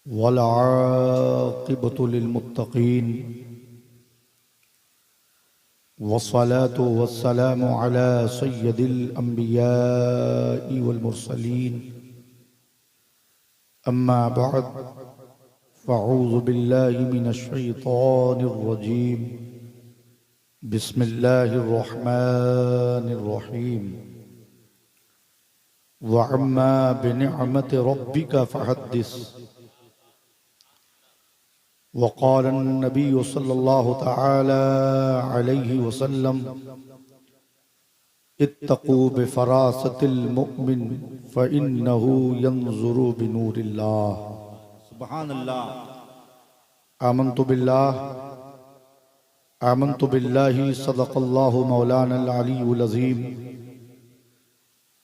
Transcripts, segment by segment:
वल्आक़िबतु लिल्मुत्तक़ीन वस्सलातु वस्सलामु अला सय्यदिल अंबियाइ वल मुरसलीन अम्मा बअद फ़अऊज़ु बिल्लाहि मिनश शैतानिर रजीम बिस्मिल्लाहिर रहमानिर रहीम व अम्मा बिनिअमति रब्बिका फ़हद्दिस वक़ाल नबी सल्लल्लाहु तआला अलैहि वसल्लम इत्तक़ू बिफ़रासतिल मुमिन फ़इन्नहु यंज़ुरु बिनूरिल्लाह। सुब्हानल्लाह। आमन्तु बिल्लाहि सदक़ल्लाहु मौलानल अलीयुल अज़ीम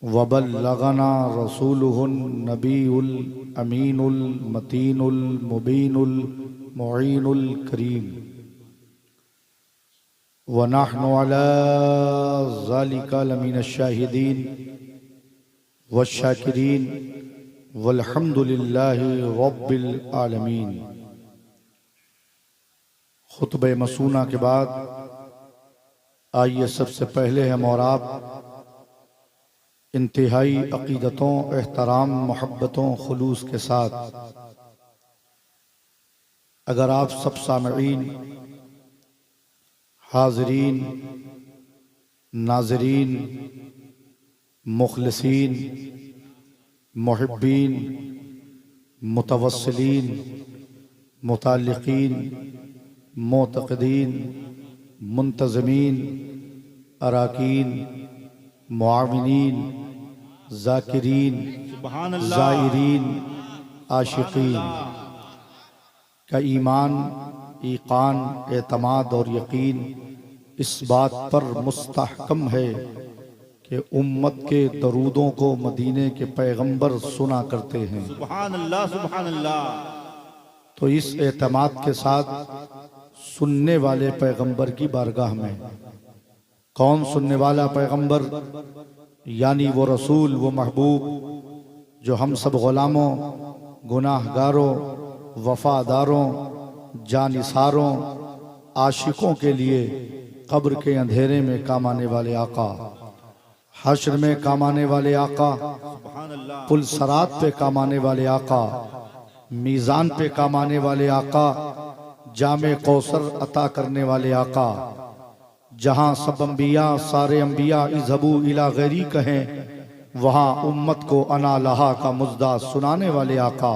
व बल्लगना रसूलुहुन नबीयुल अमीनुल मतीनुल मुबीनुल मुईनुल करीम व नहनु अला ज़ालिका लमिनश शाहिदीन वश्शाकिरीन वल्हम्दुलिल्लाहि रब्बिल आलमीन। खुतबे मसूना के बाद आइए सबसे पहले हम और आप इंतहाई अकीदतों, एहतराम, मोहब्बतों, खुलूस के साथ अगर आप सब सामईन, हाज़रीन, नाज़रीन, मुखलिसीन, मुहिब्बीन, मुतवस्सिलीन, मुताल्लिक़ीन, मोतक़दीन, मुंतज़मीन, अराकीन, मुआविनीन, ज़ाकिरीन, ज़ाइरीन, आशिकीन का ईमान, ईकान, एतमाद और यकीन इस बात पर मुस्तहकम है कि उम्मत के दरूदों को मदीने के पैगंबर सुना करते हैं। सुभान अल्लाह, सुभान अल्लाह। तो इस एतमाद के साथ सुनने वाले पैगंबर की बारगाह में, कौन सुनने वाला पैगंबर? यानी वो रसूल, वो महबूब जो हम सब गुलामों, गुनाहगारों, वफादारों, जानिसारों, आशिकों के लिए कब्र के अंधेरे में काम आने वाले आका, हश्र में काम आने वाले आका, पुल सरात पे काम आने वाले आका, मीज़ान पे काम आने वाले आका, जामे कौसर अता करने वाले आका, जहां सब अंबिया, सारे अंबिया इज़हबू इला गैरी कहें, वहां उम्मत को अना लहा का मुज़्दा सुनाने वाले आका,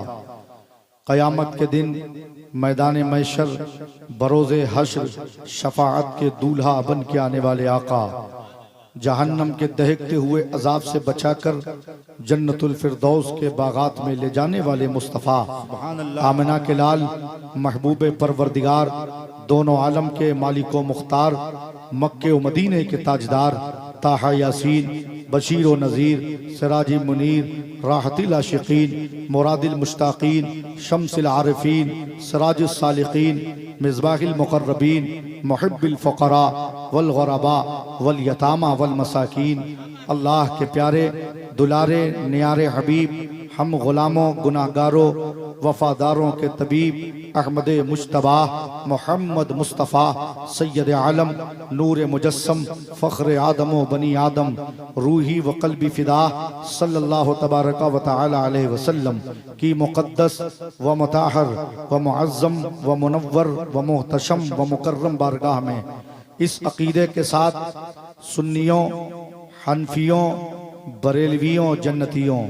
क़यामत के दिन मैदान मैशर बरोज़े हश्र शफाअत के दूल्हा बन के आने वाले आका, जहन्नम के दहकते हुए अजाब से बचाकर जन्नतुल फिरदौस के बागात में ले जाने वाले मुस्तफ़ा, आमिना के लाल, महबूब परवरदिगार, दोनों आलम के मालिको मुख्तार, मक्के व मदीने के ताजदार, ताहा यासीन, बशीर व नज़ीर, सिराजी मुनीर, राहतिल आशिकीन, मुरादिल मुश्ताकीन, शम्सिल आरिफीन, सिराजुल सालिकीन, मिज़बाहिल मुक़र्रबीन, मुहिब्बिल फ़ुक़रा वल ग़ुरबा वल यतामा वल मसाकीन। अल्लाह के प्यारे दुलारे न्यारे हबीब, हम गुलामों, गुनाहगारों, वफादारों के तबीब अहमद मुज्तबा मोहम्मद मुस्तफ़ा सैयद आलम नूर मुजस्सम फ़ख्र आदम व बनी आदम रूही व क़ल्बी फ़िदा सल्लल्लाहु तबारक व तआला अलैहि वसल्लम की मुक़द्दस व मुताहर व मुअज़्ज़म व मुनव्वर व मुहतशम व मुकर्रम बारगाह में इस अक़ीदे के साथ सुन्नियों, हनफियों, बरेलवियों, जन्नतियों,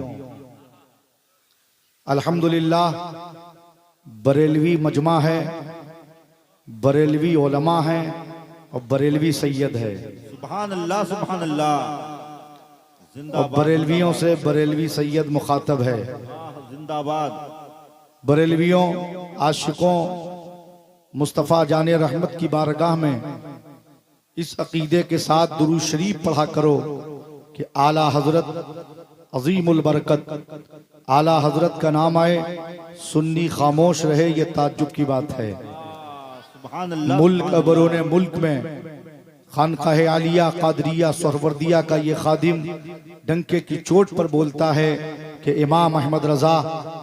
अल्हम्दुलिल्लाह बरेलवी मजमा है, बरेलवी उलमा है और बरेलवी सैयद है। सुभान अल्लाह, सुभान अल्लाह। और बरेलवियों से बरेलवी सैयद मुखातब है। जिंदाबाद। बरेलवियों, आशिकों, मुस्तफ़ा जाने रहमत की बारगाह में इस अकीदे के साथ दुरूद शरीफ पढ़ा करो कि आला हजरत अजीमुल बरकत, आला हजरत का नाम आए, सुन्नी खामोश रहे, ये ताज्जुब की बात है। मुल्क बरोने मुल्क में खानकाह आलिया कादरिया सोहरवर्दिया का ये खादिम डंके की चोट पर बोलता है कि इमाम अहमद रज़ा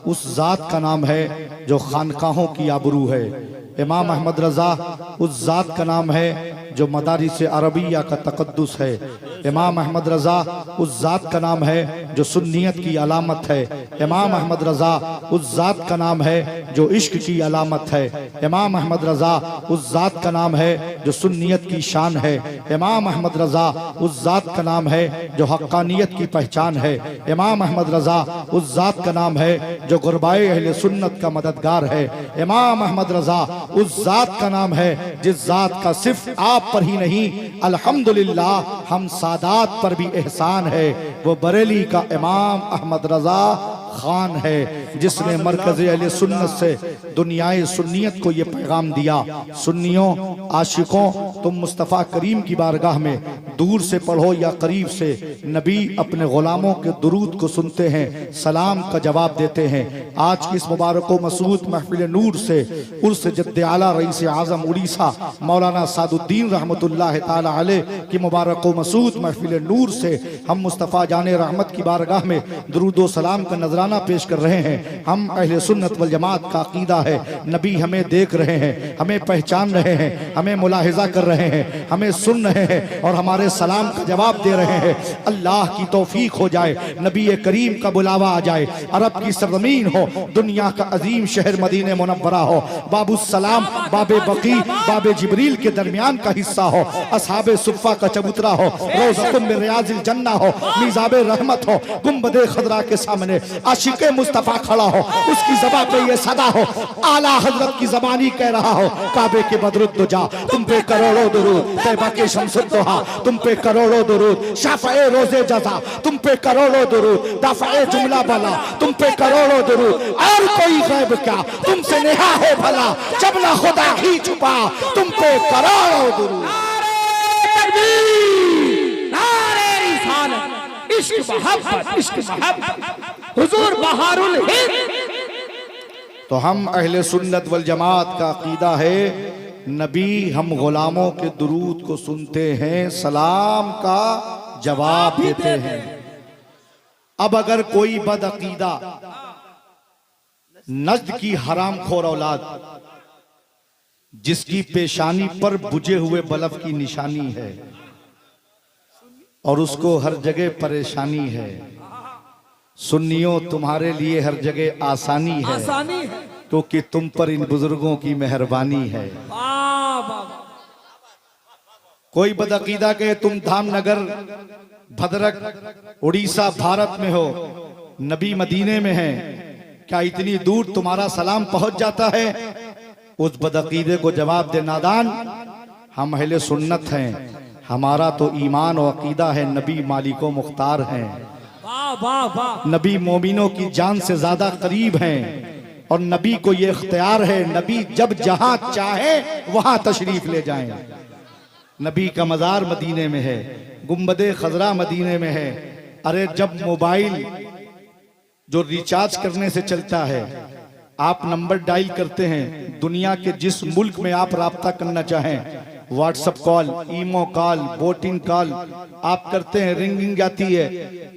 उस ज़ात का नाम है जो खानकाहों की आबरू है। इमाम अहमद रज़ा उस ज़ात का नाम है जो मदारिस अरबिया का तकद्दुस है। इमाम अहमद रज़ा उस ज़ात का नाम है जो सुन्नियत की अलामत है। इमाम अहमद रज़ा उस ज़ात का नाम है जो इश्क की अलामत है। इमाम अहमद रज़ा उस ज़ात का नाम है जो सुन्नियत की शान है। इमाम अहमद रज़ा उस ज़ात का नाम है जो हक्कानियत की पहचान है। इमाम अहमद रज़ा उस ज़ात का नाम है जो गुरबाए अहले सुन्नत का मददगार है। इमाम अहमद रज़ा उस ज़ात का नाम है जिस ज़ात का सिर्फ आप पर ही नहीं अल्हम्दुलिल्लाह हम सादात पर भी एहसान है। वो बरेली का इमाम अहमद रज़ा खान है जिसने मरकज़ अहले सुन्नत से दुनियाए सुन्नियत को ये पैगाम दिया, सुन्नियों आशिकों तुम मुस्तफ़ा करीम की बारगाह में दूर से पढ़ो या करीब से, नबी अपने गुलामों के दुरूद को सुनते हैं, सलाम का जवाब देते हैं। आज की इस मुबारक मसूद महफिल नूर से उर्स जद्द आला रईस आज़म उड़ीसा मौलाना सादुद्दीन रहमतुल्लाह ताला अलैह की मुबारक मसूद महफिल नूर से हम मुस्तफ़ा जाने रहमत की बारगाह में दुरूद व सलाम का नजराना पेश कर रहे हैं। हम अहले सुन्नत वल जमात का अकीदा है, नबी हमें देख रहे हैं, हमें पहचान रहे हैं, हमें मुलाहिजा कर रहे हैं, हमें सुन रहे हैं और हमारे सलाम का जवाब दे रहे हैं। अल्लाह की तौफीक हो जाए, नबी करीम का बुलावा आ जाए, अरब की सरजमीन हो, दुनिया का अजीम शहर मदीने मुनव्वरा हो, बाबुस्सलाम बाबे बकी बाबे जिब्रील के दरमियान का हिस्सा हो, असहाबे सुफ़ा का चबूतरा हो, रोज़तुम मिन रियाज़िल जन्ना हो, मिज़ाबे रहमत हो, गुंबदे खदरा के सामने आशिके मुस्तफ़ा खड़ा हो, उसकी ज़बान पे ये सदा हो, आला हजरत की ज़बानी कह रहा हो, काबे के बदरुद्दुजा तुम पे करोड़ों दुरूद, तैबा के शम्सुद्दुहा तुम पे करोड़ों दुरूद, शाफ़ए रोज़े जज़ा तुम पे करोड़ों दुरूद, दाफ़ए जुमला बला तुम पे करोड़ों दुरूद, और कोई गैब क्या तुमसे नेहा है भला, जब ना खुदा ही छुपा तुम पे करोड़ों दुरूद। इश्क मोहब्बत हुजूर बहारुल हिंद। तो हम अहले सुन्नत वल जमात का अकीदा है, नबी हम गुलामों के दुरूद को सुनते हैं, सलाम का जवाब देते हैं। अब अगर कोई बदअकीदा नज्द की हरामखोर औलाद जिसकी पेशानी पर बुझे हुए बल्ब की निशानी है और उसको हर जगह परेशानी है, सुन्नियों तुम्हारे लिए हर जगह आसानी है क्योंकि तुम पर इन बुजुर्गों की मेहरबानी है। कोई बदअकीदा के तुम धामनगर भद्रक उड़ीसा भारत में हो, नबी मदीने में है, क्या इतनी दूर तुम्हारा सलाम पहुंच जाता है? उस बदअकीदे को जवाब दे नादान, हम अहले सुन्नत हैं, हमारा तो ईमान और अकीदा है नबी मालिको मुख्तार हैं, नबी मोमिनों की जान से ज्यादा करीब हैं और नबी को ये इख्तियार है, नबी जब जहां चाहे वहां तशरीफ ले जाएं। नबी का मज़ार मदीने में है, गुंबदे खजरा मदीने में है। अरे जब मोबाइल जो रिचार्ज करने से चलता है, आप नंबर डायल करते हैं, दुनिया के जिस मुल्क में आप राब्ता करना चाहें, व्हाट्सएप कॉल, ईमो कॉल, बोटिंग कॉल आप करते हैं, रिंगिंग जाती है,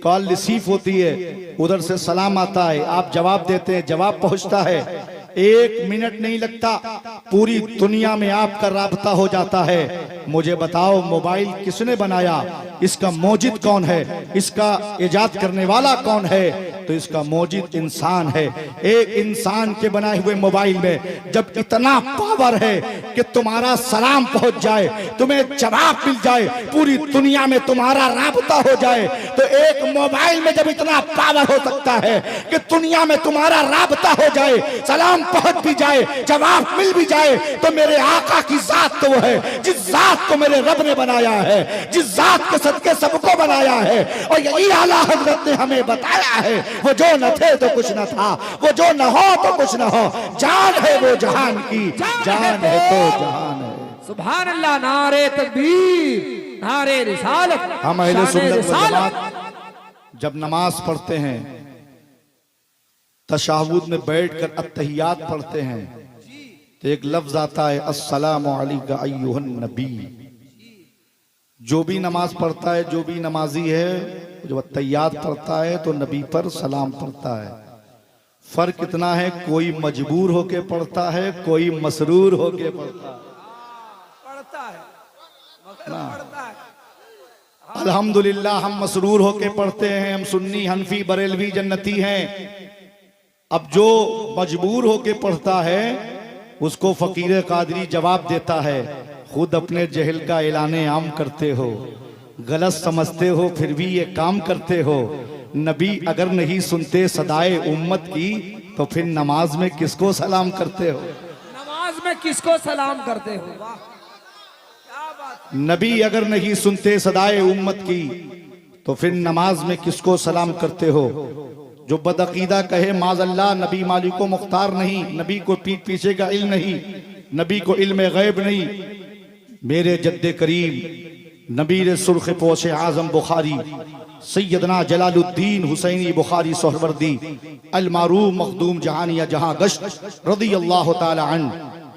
कॉल रिसीव होती है, उधर से सलाम आता है, आप जवाब देते हैं, जवाब पहुंचता है, 1 मिनट नहीं लगता, पूरी दुनिया में आपका राब्ता हो जाता है। मुझे बताओ मोबाइल किसने बनाया, इसका मौजिद कौन है, इसका इजाद करने वाला कौन है? तो इसका मौजिद इंसान है। एक इंसान के बनाए हुए मोबाइल में जब इतना पावर है कि तुम्हारा सलाम पहुंच जाए, तुम्हें जवाब मिल जाए, पूरी दुनिया में तुम्हारा राब्ता हो जाए, तो एक मोबाइल में जब इतना पावर हो सकता है कि दुनिया में तुम्हारा राब्ता हो जाए, सलाम पहुंच भी जाए, जवाब मिल भी जाए, तो मेरे आका की जात तो वो है जिस जात को मेरे रब ने बनाया है, जिस जात के सदके सबको बनाया है। और यही आला हजरत ने हमें बताया है, वो जो न थे तो कुछ न था, वो जो न हो तो कुछ न हो, जान है वो जहान की, जान है तो जहान है। सुभान अल्लाह, नारे तकबीर, नारे रिसालत। हम अहले सुन्नत व जमात जब नमाज पढ़ते हैं, तशahhud में बैठकर अत्तहियात पढ़ते हैं, तो एक लफ्ज आता है अस्सलामु अलैका अय्युहन नबी। जो भी नमाज पढ़ता है, जो भी नमाजी है, जब तैयार पढ़ता है तो नबी पर सलाम पढ़ता है। फर्क इतना है, कोई मजबूर होके पढ़ता है, कोई मसरूर होके पढ़ता है। अल्हम्दुलिल्लाह हम मसरूर होके पढ़ते हैं, हम सुन्नी, हनफी, बरेलवी, जन्नती हैं। अब जो मजबूर होके पढ़ता है उसको फकीर कादरी जवाब देता है, खुद अपने जहल का ऐलाने आम करते हो, गलत समझते हो फिर भी ये काम करते हो। नबी अगर नहीं सुनते सदाए उम्मत की तो फिर नमाज में किसको सलाम करते हो? नमाज में किसको सलाम करते हो? वाह क्या बात। नबी अगर नहीं सुनते सदाए उम्मत की तो फिर नमाज में किसको सलाम करते हो? जो बदअकीदा कहे माज़अल्लाह नबी मालिको मुख्तार नहीं, नबी को पीठ पीछे का इल्म नहीं, नबी को इल्म गैब नहीं, मेरे जद्दे करीम नबी सुर्ख पोश आजम बुखारी सैयदना जलालुद्दीन हुसैनी बुखारी सोहरवर्दी अल मारूफ मखदूम जहानिया जहां गश्त रज़ियल्लाहु ताला अन्हु,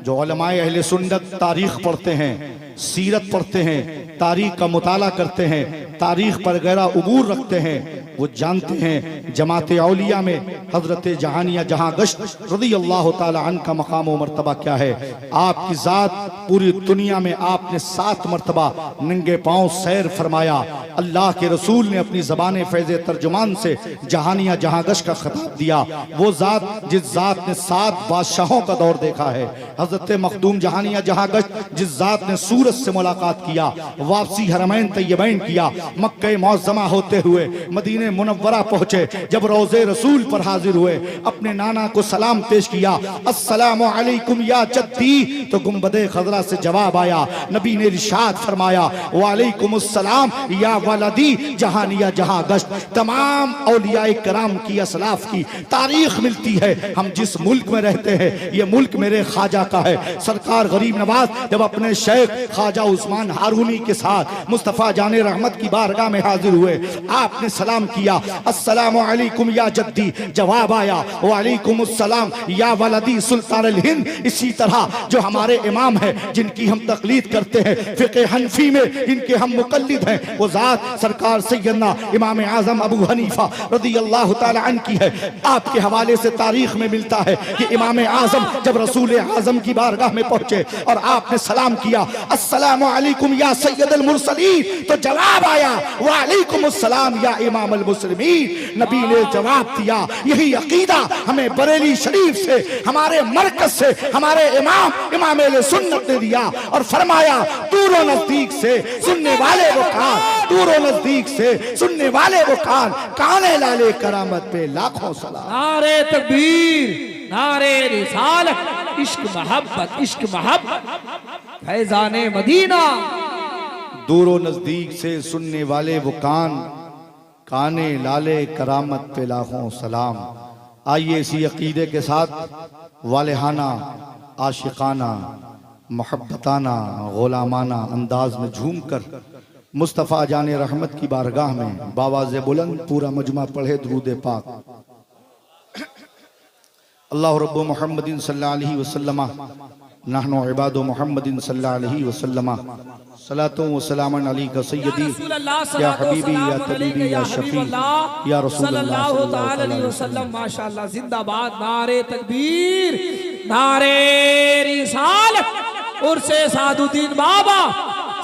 जो उलमाए अहले सुन्नत तारीख पढ़ते हैं, सीरत पढ़ते हैं, तारीख का मुताला करते हैं, तारीख पर गहरा उबूर रखते हैं, वो जानते हैं जमाते औलिया में हजरत जहानिया जहां गश्त रज़ियल्लाहु ताला अन्हु का मकाम व मर्तबा क्या है। आपकी जात पूरी दुनिया में आपने 7 मर्तबा नंगे पांव सैर फरमाया। अल्लाह के रसूल ने अपनी ज़बान फैज़ तर्जुमान से जहानिया जहां गश्त का खिताब दिया। वो जात जिस जात ने 7 बादशाहों का दौर देखा है, हजरत मखदूम जहानिया जहां गश्त जिस जात ने सूरज से मुलाकात किया, वापसी हरमैन तैयबैन किया, मक्के मौज़मा होते हुए मदीने मुनव्वरा पहुंचे, जब रोज़े रसूल पर हाजिर हुए, अपने नाना को सलाम पेश किया, अस्सलामु अलैकुम या जद्दी, तो गुंबदे खज़रा से जवाब आया। नबी ने इरशाद फरमाया वालेकुमुस्सलाम या वलदी जहानिया जहां गश्त। तमाम औलियाए कराम की असलाफ की तारीख मिलती है। हम जिस मुल्क में रहते हैं ये मुल्क मेरे ख्वाजा का है। सरकार गरीब नवाज जब अपने शेख ख्वाजा उस्मान हारूनी के साथ मुस्तफ़ा जाने रहमत की बारगाह में हाजिर हुए, आपने सलाम किया, अस्सलामु अलैकुम या जद्दी, जवाब आया वालेकुमुस्सलाम या वलदी सुल्तान अल हिंद। इसी तरह जो हमारे इमाम है जिनकी हम तकलीद करते हैं, फिक़े हनफी में इनके हम मुक़ल्लिद हैं, वो ज़ात सरकार सैयदना इमाम आज़म अबू हनीफा रज़ियल्लाहु ताला अन्हु की है। आपके हवाले से तारीख में मिलता है कि इमाम आज़म जब रसूल आज़म की बारगाह में पहुंचे और आपने सलाम किया अस्सलामु अलैकुम या सैयदुल मुरसलीन, तो जवाब आया वालेकुमुस्सलाम या इमामुल मुस्लिमीन। नबी ने जवाब दिया। यही अकीदा हमें बरेली शरीफ से, हमारे मरकज से, हमारे इमाम अहले सुन्नत ने दिया और फरमाया दूरों नजदीक से सुनने वाले वो कान, दूरों नजदीक से सुनने वाले वो कान, काने लाले करामत पे लाखों सलाम। नारे तकबीर, नारे रिसालत, इश्क मोहब्बत, इश्क मोहब्बत, फैजाने मदीना। दूरों नजदीक से सुनने वाले वो कान, काने लाले करामत पे लाखों सलाम। आइए इसी अकीदे के साथ वालेहाना, आशिकाना, मोहब्बताना, गुलामाना अंदाज में झूम कर मुस्तफ़ा जाने रहमत की बारगाह में बावाज़े बुलंद पूरा मजमा पढ़े दुरूद पाक। अल्लाह रब्बु मुहम्मदिन सल्लल्लाहु अलैहि वसल्लम नहनु इबादु मुहम्मदिन सल्लल्लाहु अलैहि वसल्लम सलातो व सलामन अलैका सय्यदी या हबीबी या तबीबी या शफी या रसूलुल्लाह सल्लल्लाहु अलैहि वसल्लम। माशाअल्लाह, जिंदाबाद। नारे तकबीर, नारे रिसालत। उर्से सादुद्दीन बाबा,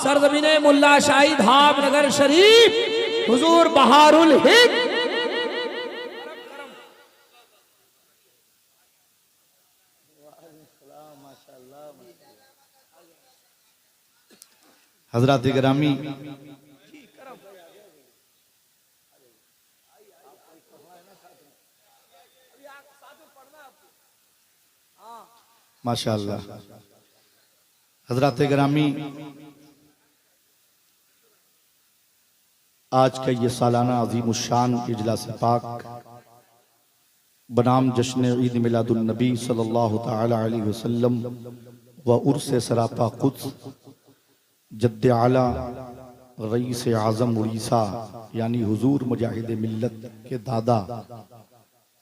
सरजमीने मुल्ला शाही धाम नगर शरीफ, हुजूर बहारुल हिंद। हजरात गिरामी, माशाअल्लाह, हजरात गिरामी, आज का ये सालाना अज़ीमुश्शान इजलास पाक बनाम जश्न ईद मिलादुन नबी सल्लल्लाहु ताला अलैहि वसल्लम व उर्स सरापा कुद्स जद्दे आला रईस आज़म उड़ीसा यानी हुजूर मुजाहिद मिल्लत के दादा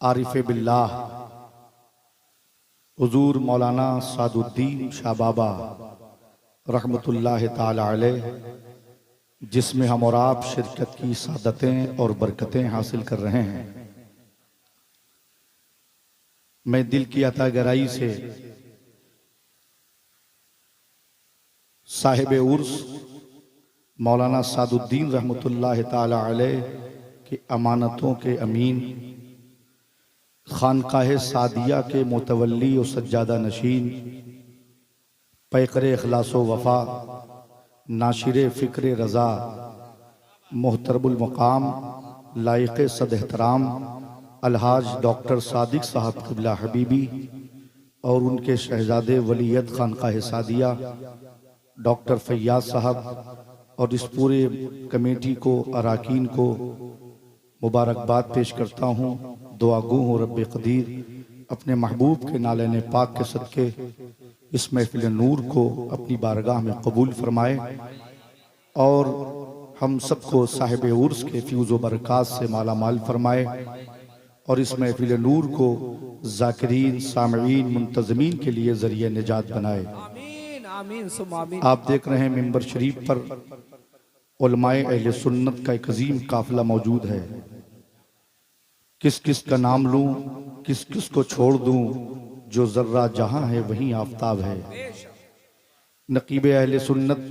आरिफ बिल्लाह हुजूर मौलाना सादुद्दीन शाह बाबा रहमतुल्लाह ताला अलैह जिसमें हम और आप शिरकत की सादतें और बरकतें हासिल कर रहे हैं। मैं दिल की अता गहराई से साहिब उर्स मौलाना सादुद्दीन रहमतुल्लाह ताला अलैह के अमानतों के अमीन, खानकाह सादिया के मुतवल्ली और सज्जादा नशीन, पैकर इखलास व वफा, नाशिर फ़िक्र रज़ा, मोहतरमुल मकाम, लायक़ सद एहतराम अलहाज डॉक्टर सादिक साहब क़िबला हबीबी और उनके शहजादे वलीयत खानकाह सादिया डॉक्टर फैयाज साहब और इस पूरे कमेटी को, अराकीन को मुबारकबाद पेश करता हूँ। दुआ गो हूँ रब्बे क़दीर अपने महबूब के नाले पाक के सदके इस महफिल नूर को अपनी बारगाह में कबूल फरमाए और हम सबको साहिब उर्स के फ्यूज़ व बरक़ात से माला माल फरमाए और इस महफिल नूर को ज़ाकिरीन, सामईन, मुंतज़मीन के लिए ज़रिए निजात बनाए। आमीन आमीन सुम्मा आमीन। आप देख रहे हैं मिंबर शरीफ पर उलमाए अहले सुन्नत का एक अजीम काफिला मौजूद है। किस किस का नाम लूं, किस किस को छोड़ दूं, जो जर्रा जहां है वहीं आफताब है। नकीब अहले सुन्नत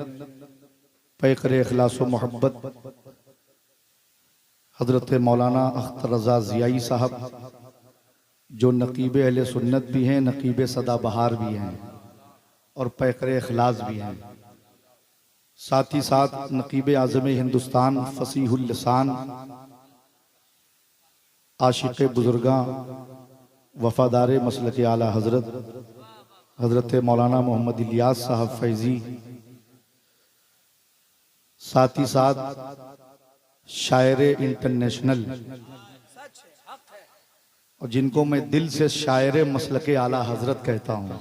पैकर इखलास व मोहब्बत हजरत मौलाना अख्तर रज़ा ज़ियाई साहब जो नकीब अहले सुन्नत भी हैं, नकीब सदाबहार भी हैं और पैकर इखलास भी हैं। साथ ही साथ नकीब आज़म हिंदुस्तान फसीहुल लिसान, आशिक़ बुजुर्गा, वफादार मसलक आला हजरत हजरत मौलाना मोहम्मद इलियास साहब फैज़ी, साथ ही साथ शायर इंटरनेशनल और जिनको मैं दिल से शायर मसलक आला हजरत कहता हूँ।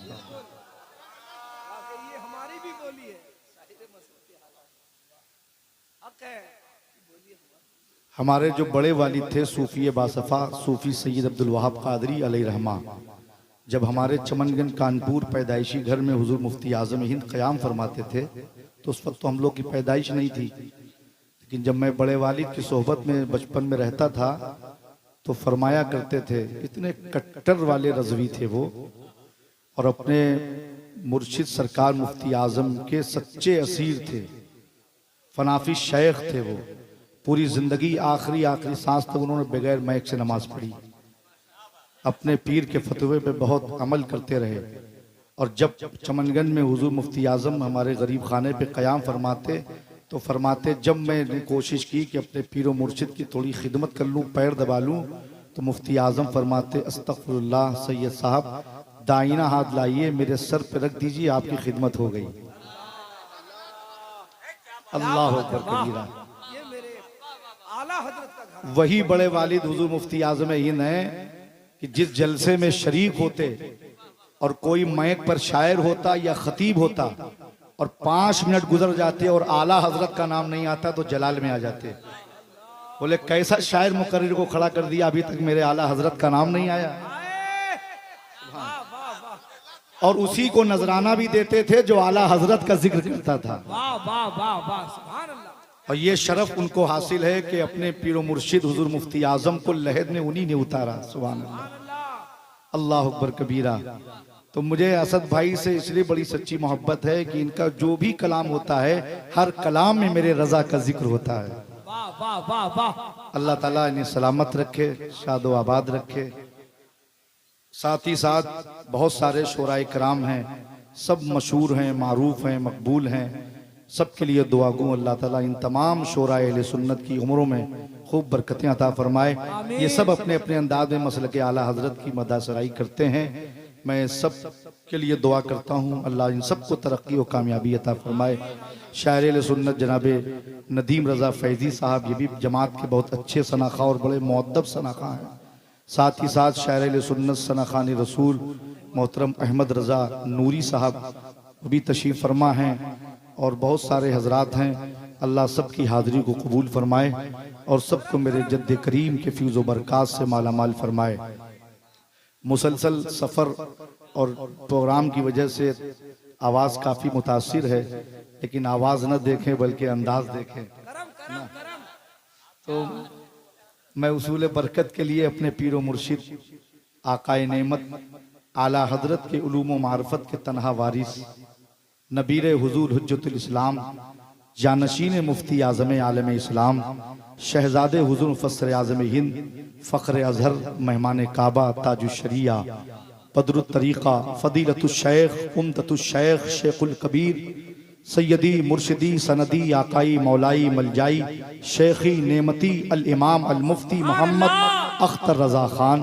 हमारे जो बड़े वालिद थे सूफी बासफ़ा सूफी सैयद अब्दुल वहाब क़ादरी अलैहिर्रहमा, जब हमारे चमनगंज कानपुर पैदाइशी घर में हुजूर मुफ्ती आज़म हिंद क़याम फरमाते थे तो उस वक्त तो हम लोग की पैदाइश नहीं थी, लेकिन जब मैं बड़े वालिद की सोहबत में बचपन में रहता था तो फरमाया करते थे, इतने कट्टर वाले रज़वी थे वो और अपने मुर्शिद सरकार मुफ्ती आज़म के सच्चे असीर थे, फनाफी शेख थे वो। पूरी जिंदगी आखिरी सांस तक उन्होंने बगैर मैक से नमाज पढ़ी, अपने पीर के फतवे पे बहुत अमल करते रहे और जब चमनगंज में हुजूर मुफ्ती आज़म हमारे गरीब खाने पे क़याम फरमाते तो फरमाते, जब मैंने कोशिश की कि अपने पीर मुर्शिद की थोड़ी खिदमत कर लूँ, पैर दबा लूँ, तो मुफ्ती आज़म फरमाते, अस्तग़फिरुल्लाह सैयद साहब, दाहिना हाथ लाइए मेरे सर पे रख दीजिए, आपकी खिदमत हो गई। अल्लाह अकबर कबीरा। वही बड़े वालिद हुजूर मुफ्ती आज़म हिंद हैं कि जिस जलसे में शरीक होते और कोई मैक पर शायर होता या खतीब होता और 5 मिनट गुजर जाते और आला हजरत का नाम नहीं आता तो जलाल में आ जाते, बोले कैसा शायर मुकर्रिर को खड़ा कर दिया, अभी तक मेरे आला हजरत का नाम नहीं आया। और उसी को नजराना भी देते थे जो आला हजरत का जिक्र करता था। और ये शरफ उनको हासिल है कि अपने पीरो मुर्शिद हुजूर मुफ्ती आज़म को लहद में उन्हीं ने उतारा। सुभान अल्लाह, अल्लाह अकबर कबीरा। तो मुझे असद भाई से इसलिए बड़ी सच्ची मोहब्बत है कि इनका जो भी कलाम होता है हर कलाम में मेरे रजा का जिक्र होता है। अल्लाह ताला इन्हें सलामत रखे, शादो आबाद रखे। साथ ही साथ बहुत सारे शोराए कराम हैं, सब मशहूर हैं, मारूफ हैं, मकबूल हैं, सबके लिए दुआ गो अल्लाह ताला इन तमाम शोराए अहले सुन्नत की उम्रों में खूब बरकतें अता फरमाए। ये सब अपने अपने अंदाज में मसलक आला हजरत की मदासराई करते हैं। मैं सब के लिए दुआ करता हूँ, अल्लाह इन सबको तरक्की और कामयाबी अता फरमाए। शायर अहले सुन्नत जनाब नदीम रज़ा फैज़ी साहब, ये भी जमात के बहुत अच्छे सनाखा और बड़े मुअद्दब सनाखा हैं। साथ ही साथ शायर अहले सुन्नत सनाखानी रसूल मोहतरम अहमद रज़ा नूरी साहब भी तशरीफ़ फरमा हैं और बहुत सारे हजरात हैं। अल्लाह सबकी हाज़िरी को कबूल फरमाए और सबको मेरे जद्द करीम के फ्यूज़ व बरक़ात से माला माल फरमाए। मुसलसल सफ़र और प्रोग्राम की वजह से आवाज़ काफ़ी मुतासिर है, लेकिन आवाज न देखें बल्कि अंदाज देखें। करम करम करम। तो मैं उसूल बरकत के लिए अपने पीरो मुर्शिद आकाए नेमत आला हजरत के उलूम व मार्फत के तनहा वारिस नबीर हुजूर हुज्जतुल इस्लाम जानशीन मुफ्ती आज़म आलम इस्लाम शहजादे हुजूर मुफस्सर आज़म हिंद फ़ख्र अज़हर मेहमान काबा ताजुश शरिया बदरुत तरीक़ा फ़दीलतुश शेख उम्दतुश शेख शेखुल कबीर सैयदी मुर्शिदी सनदी आकाई मौलाई मलजाई शेखी नेमती अल इमाम अल मुफ्ती मोहम्मद अख्तर रज़ा खान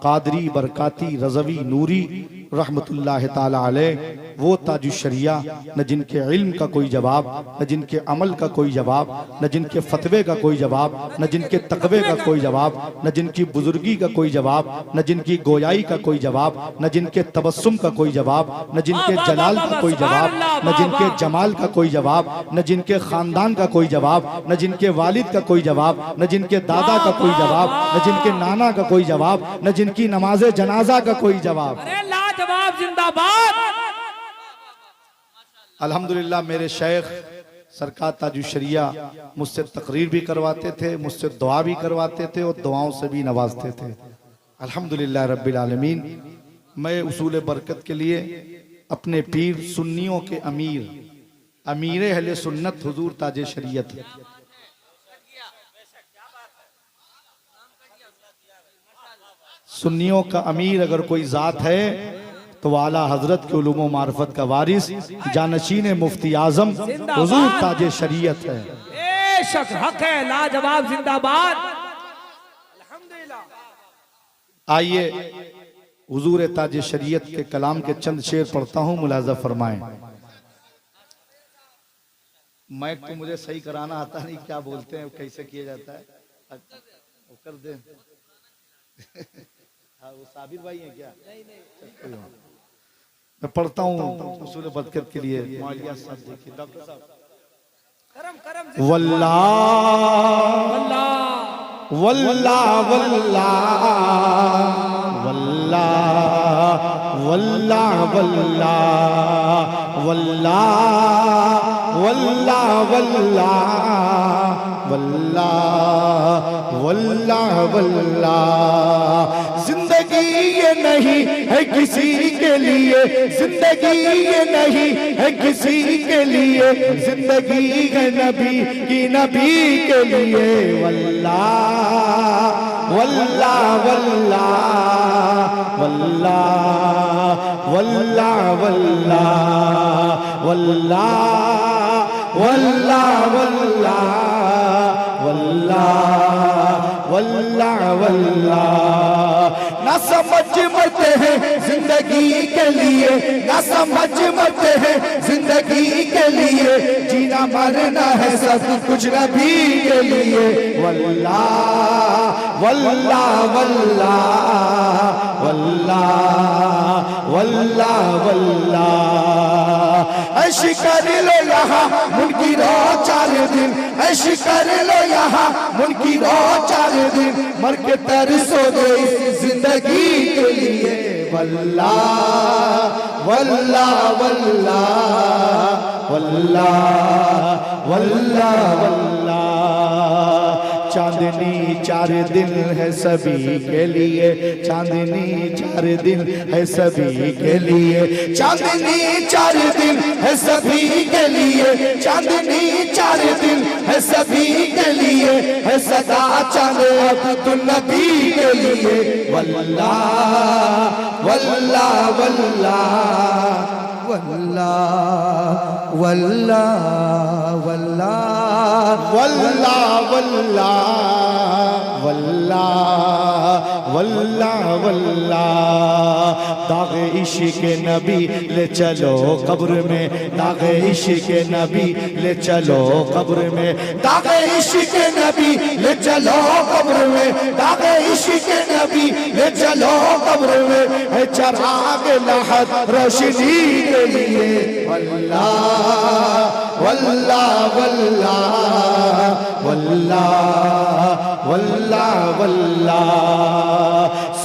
कादरी बरकाती रज़वी नूरी रहमतुल्लाह ताला अलैह, वो ताजुश शरिया न जिनके इल्म का कोई जवाब, न जिनके अमल का कोई जवाब, न जिनके फतवे का कोई जवाब, न जिनके तकवे का कोई जवाब, न जिनकी बुजुर्गी का कोई जवाब, न जिनकी गोयाई का कोई जवाब, न जिनके तबस्सुम का कोई जवाब, न जिनके जलाल का कोई जवाब, न जिनके जमाल का कोई जवाब, न जिनके खानदान का कोई जवाब, न जिनके वालिद का कोई जवाब, न जिनके दादा का कोई जवाब, न जिनके नाना का कोई जवाब, न जिनकी नमाज जनाजा का कोई जवाब। जवाब जिंदाबाद। अल्हम्दुलिल्लाह मेरे शेख सरकार ताजुश शरिया मुझसे तकरीर भी करवाते थे, मुझसे दुआ भी करवाते थे और दुआओं से भी नवाजते थे। अल्हम्दुलिल्लाह रब्बिल आलमीन। मैं उसूल बरकत के लिए अपने पीर सुन्नियों के अमीर अहले सुन्नत हुजूर ताजे शरीयत सुन्नियों का अमीर अगर कोई जात है तो आला हजरत के उलूम व मार्फत का वारिस जानशीन मुफ्ती आजम हुजूर ताजे शरीयत है। बेशक हक है, लाजवाब जिंदाबाद। अल्हम्दुलिल्लाह। आइए हुजूर ताजे शरीयत के कलाम के चंद शेर पढ़ता हूँ, मुलाजा फरमाएं। माइक तो मुझे सही कराना आता नहीं, क्या बोलते हैं कैसे किया जाता है, कर दे। हाँ, वो साबिर भाई हैं क्या? नहीं। मैं पढ़ता हूँ उसूल बरकत के लिए। मालिया साहब देखिए, डॉक्टर साहब। वल्लाह वल्लाह वल्लाह वल्लाह वल्लाह वल्लाह वल्लाह वल्लाह वल्लाह वल्लाह वल्लाह। जिंदगी ये नहीं है किसी के लिए, जिंदगी ये नहीं है किसी के लिए, जिंदगी है नबी की नबी के लिए। वल्लाह वल्लाह वल्लाह वल्लाह वल्लाह वल्लाह वल्लाह वल्लाह वल्लाह वल्लाह वल्लाह। ना समझ मरते हैं जिंदगी के लिए, ना समझ मरते हैं जिंदगी के लिए, जीना मरना है सब कुछ नबी के लिए। वल्लाह वल्लाह वल्लाह वल्लाह वल्लाह वल्लाह। ऐश कर लो यहाँ मुनकिरो 4 दिन, ऐश कर लो यहाँ मुनकिरो 4 दिन, मर के तरसो दे इस जिंदगी के लिए। वल्लाह वल्लाह वल्लाह वल्लाह वल्लाह वल्लाह। चांदनी 4 दिन है सभी के लिए, चांदनी 4 दिन है सभी के लिए, चांदनी 4 दिन है सभी के लिए, चांदनी 4 दिन है सभी के लिए, है सदा चांद अब्दुल नबी के लिए। वल्लाह वल्लाह वल्लाह वल्लाह वल्लाह वल्लाह वल्लाह वल्लाह वल्लाह वल्लाह वल्लाह। दाग़े इश्क़ नबी ले चलो कब्र में, दाग़े इश्क़ नबी ले चलो कब्र में, दाग़े इश्क़ नबी ले चलो कब्र में, दाग़े इश्क़ नबी ले चलो कब्र में, है चराग़ लहद रोशनी के लिए। वल्लाह वल्लाह वल्लाह वल्लाह वल्लाह वल्लाह।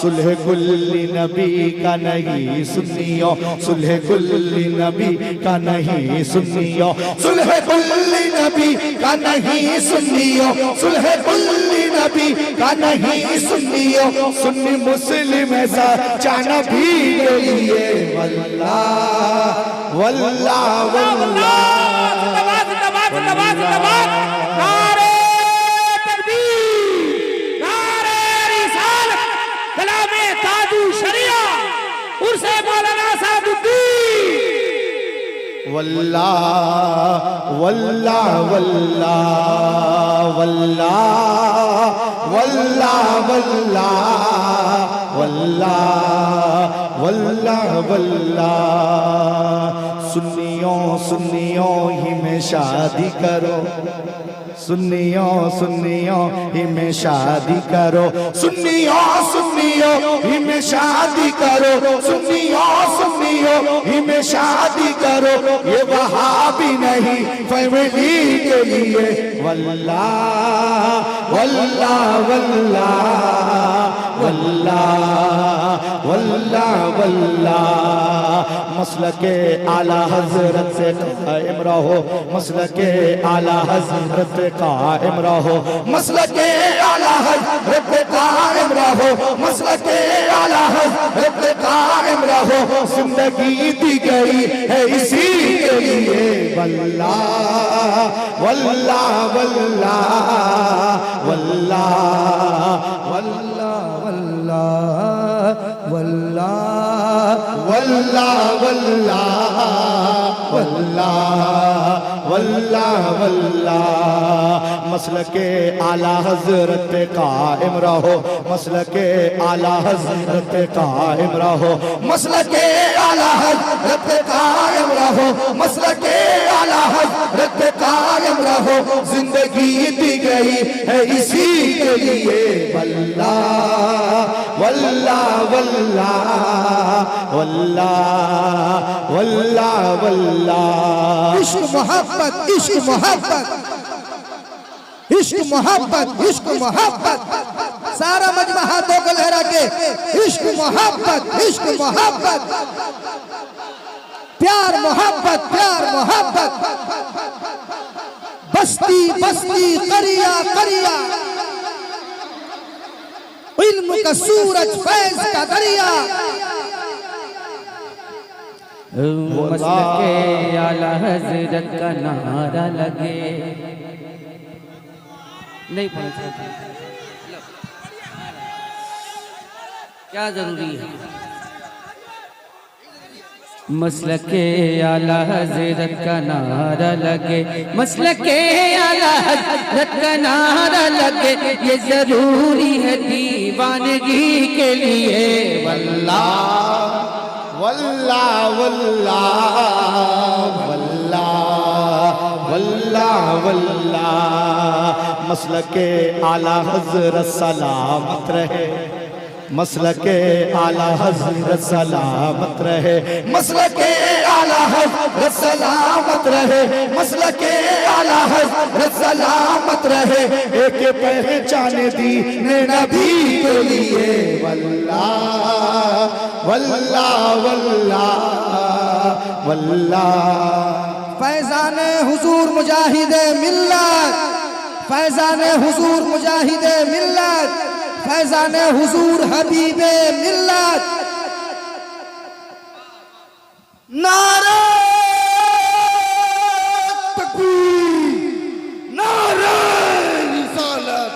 सुलह कुल्ली नबी का नहीं सुन्नियों, सुलह कुल्ली नबी का नहीं सुन्नियों, सुलह कुल्ली नबी का नहीं सुन्नियों, सुलह कुल्ली नबी का नहीं सुन्नियों, सुन्नी मुस्लिम ऐसा चाना भी के लिए वल्लाह वल्लाह वल्लाह। नारे तकबीर, नारे रिसालत, कलामे ताजु शरिया, उर्से मौलाना सादुद्दीन। वल्लाह वल्लाह वल्लाह वल्लाह वल्लाह वल्लाह वल्लाह वल्लाह वल्लाह। सुन्नियों सुन्नियों ही में शादी करो, सुन्नियों सुन्नियों ही में शादी करो, सुन्नियों सुन्नियों ही में शादी करो, सुन्नियों सुन्नियों ही में शादी करो, ये वहाबी नहीं फैमिली के लिए वल्लाह वल्लाह वल्लाह वल्लाह वल्लाह वल्लाह। मसलके आला हजरत से कायम रहो, मसलके आला हजरत कायम रहो, मसलके आला हजरत कायम रहो, मसलके आला हजरत कायम रहो। जिंदगी दी गई है इसी के लिए वल्लाह वल्लाह वल्लाह वल्लाह वल्लाह वल्लाह वल्लाह वल्लाह वल्लाह वल्लाह वल्लाह वल्लाह। मसलके आला हजरत कायम रहो, मसलके आला हजरत कायम रहो, मसलके आला हजरत कायम रहो, मसलके आला हजरत कायम रहो। जिंदगी दी गई है इसी के लिए वल्लाह वल्लाह वल्लाह वल्लाह वल्लाह वल्लाह। इश्क मोहब्बत, इश्क मोहब्बत, इश्क मोहब्बत, इश्क मोहब्बत। सारा मजमा हाथों को लहरा के इश्क मोहब्बत, इश्क मोहब्बत, प्यार मोहब्बत, प्यार मोहब्बत। बस्ती बस्ती करिया करिया, इल्म का सूरज फैज का दरिया। मसलके आला हजरत का नारा लगे। नहीं पहुंचा क्या जरूरी है? मसलके आला हजरत का नारा लगे, मसलके आला हजरत का नारा लगे, ये जरूरी है दीवानगी के लिए वल्लाह वल्लाह वल्लाह वल्लाह वल्लाह वल्लाह। मसलके आला हजरत सलामत रहे, मसलके आला हजरत सलामत रहे, मसलके आला हजरत सलामत रहे, मसलके आला हजरत सलामत रहे। एक पहचान दी नबी के लिए वल्लाह वल्लाह वल्लाह वल्लाह। फैजान हुजूर मुजाहिदे मिल्लत, फैजान हुजूर मुजाहिदे मिल्लत, फैजान हुजूर हबीबे मिल्लत। नारे तकबीर, नारे रिसालत,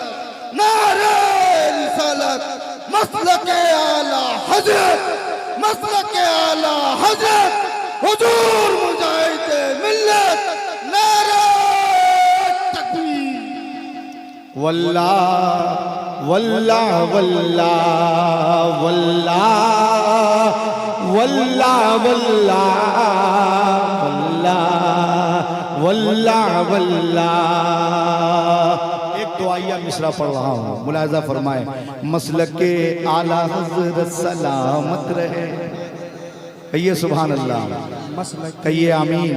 नारे रिसालत। मसलके आला हजरत, मसलके आला हजरत हुजूर मुजाहिदे मिल्लत। नारे तकबीर। वल्लाह वल्लाह वल्लाह वल्लाह वल्लाह वल्लाह वल्लाह वल्लाह वल्लाह। एक दुआया मिसरा पढ़ रहा हूँ, मुलाजा फरमाए। मसलके आला हजरत सलामत रहे, कहिए सुभान अल्लाह, कहिए आमीन।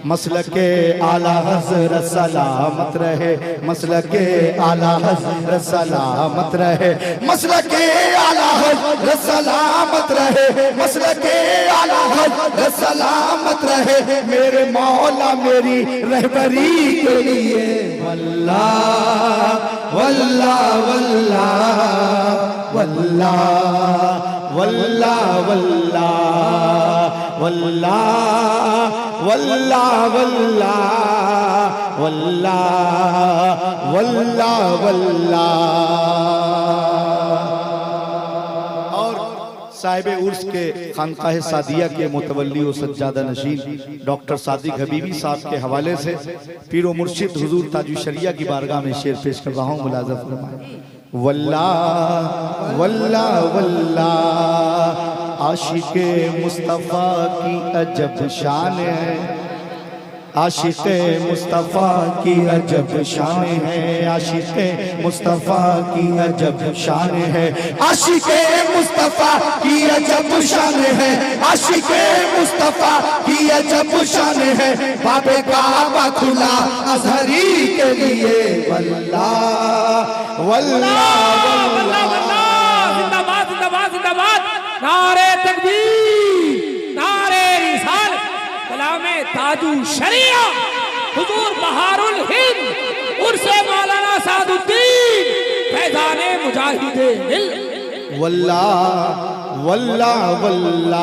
मसलके आला हज़रत सलामत रहे, मसलके आला हज़रत सलामत रहे, मसलके आला हज़रत सलामत रहे, मसलके आला हज़रत सलामत रहे, मेरे मौला मेरी रहबरी के लिए। वल्लाह वल्लाह वल्लाह वल्लाह वल्लाह वल्लाह वल्लाह वल्लाह वल्लाह वल्लाह वल्लाह वल्लाह। साहिब उर्स के खानकाह सादिया के मुतवल्ली व सज्जादा नशीन डॉक्टर सादिक हबीबी साहब के हवाले से पीर व मुर्शिद हुजूर ताजुश शरिया की बारगाह में शेर पेश कर रहा हूँ। मुलाज़ा फरमाएं। वल्लाह वल्लाह वल्लाह आशिक़े मुस्तफ़ा की अजब शान है, आशिक़े मुस्तफ़ा की अजब शान है, आशिक़े मुस्तफ़ा की अजब शान है, आशिक़े मुस्तफ़ा की अजब शान है, आशिक़े मुस्तफ़ा की अजब शान है, बाबे काबा खुला अज़हरी के लिए। वल्लाह वल्लाह वल्लाह, जिंदाबाद जिंदाबाद जिंदाबाद, नारे तकबीर, नारे रिसालत, कलामे ताजू शरिया, हुजूर बहारुल हिंद उर्से मौलाना सादुद्दीन फैज़ाने मुजाहिदे मिल्लत। वल्लाह वल्लाह वल्लाह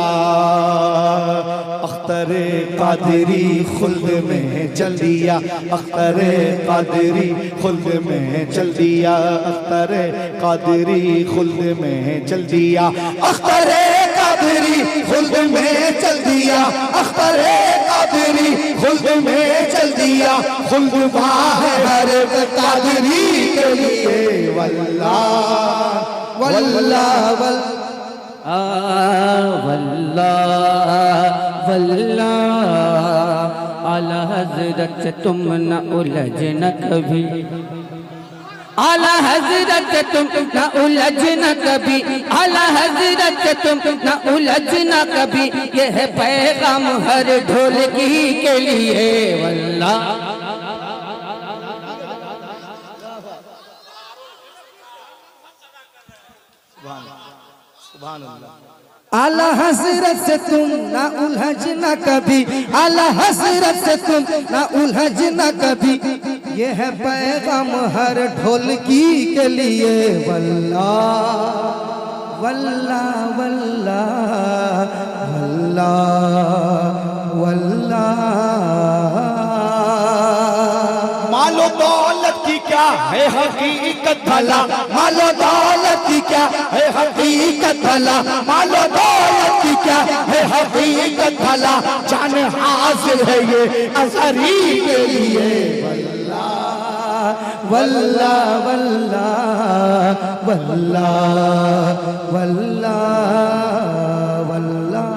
अख्तरे कादरी खुल्द में चल दिया, अख्तरे कादरी खुल्द में चल दिया, अख्तरे कादरी खुल्द में चल दिया, अख्तरे कादरी खुल्द में चल दिया, अख्तरे कादरी खुल्द में चल दिया, खुल्द बाहर कादरी के लिए। वल्लाह वल्लाह वल्लाह वल्लाह आला हज़रत से तुम न उलझना कभी, आला हज़रत तुम न उलझना कभी, आला हज़रत तुम न उलझना कभी, यह पैगाम हर ढोलकी के लिए। वल्लाह आला हज़रत से तुम ना उलझना कभी, आला हज़रत से तुम ना उलझना कभी, ये है पैगाम हर ढोलकी के लिए। वल्लाह वल्लाह वल्लाह वल्लाह वल्लाह। मालो दौलत की क्या है हकीकत भला, मालो दौलत की क्या है हकीकत भला, मालो दौलत की क्या है हकीकत भला, जान हासिल है ये अज़हरी के लिए। वल्लाह वल्लाह वल्लाह वल्लाह वल्लाह।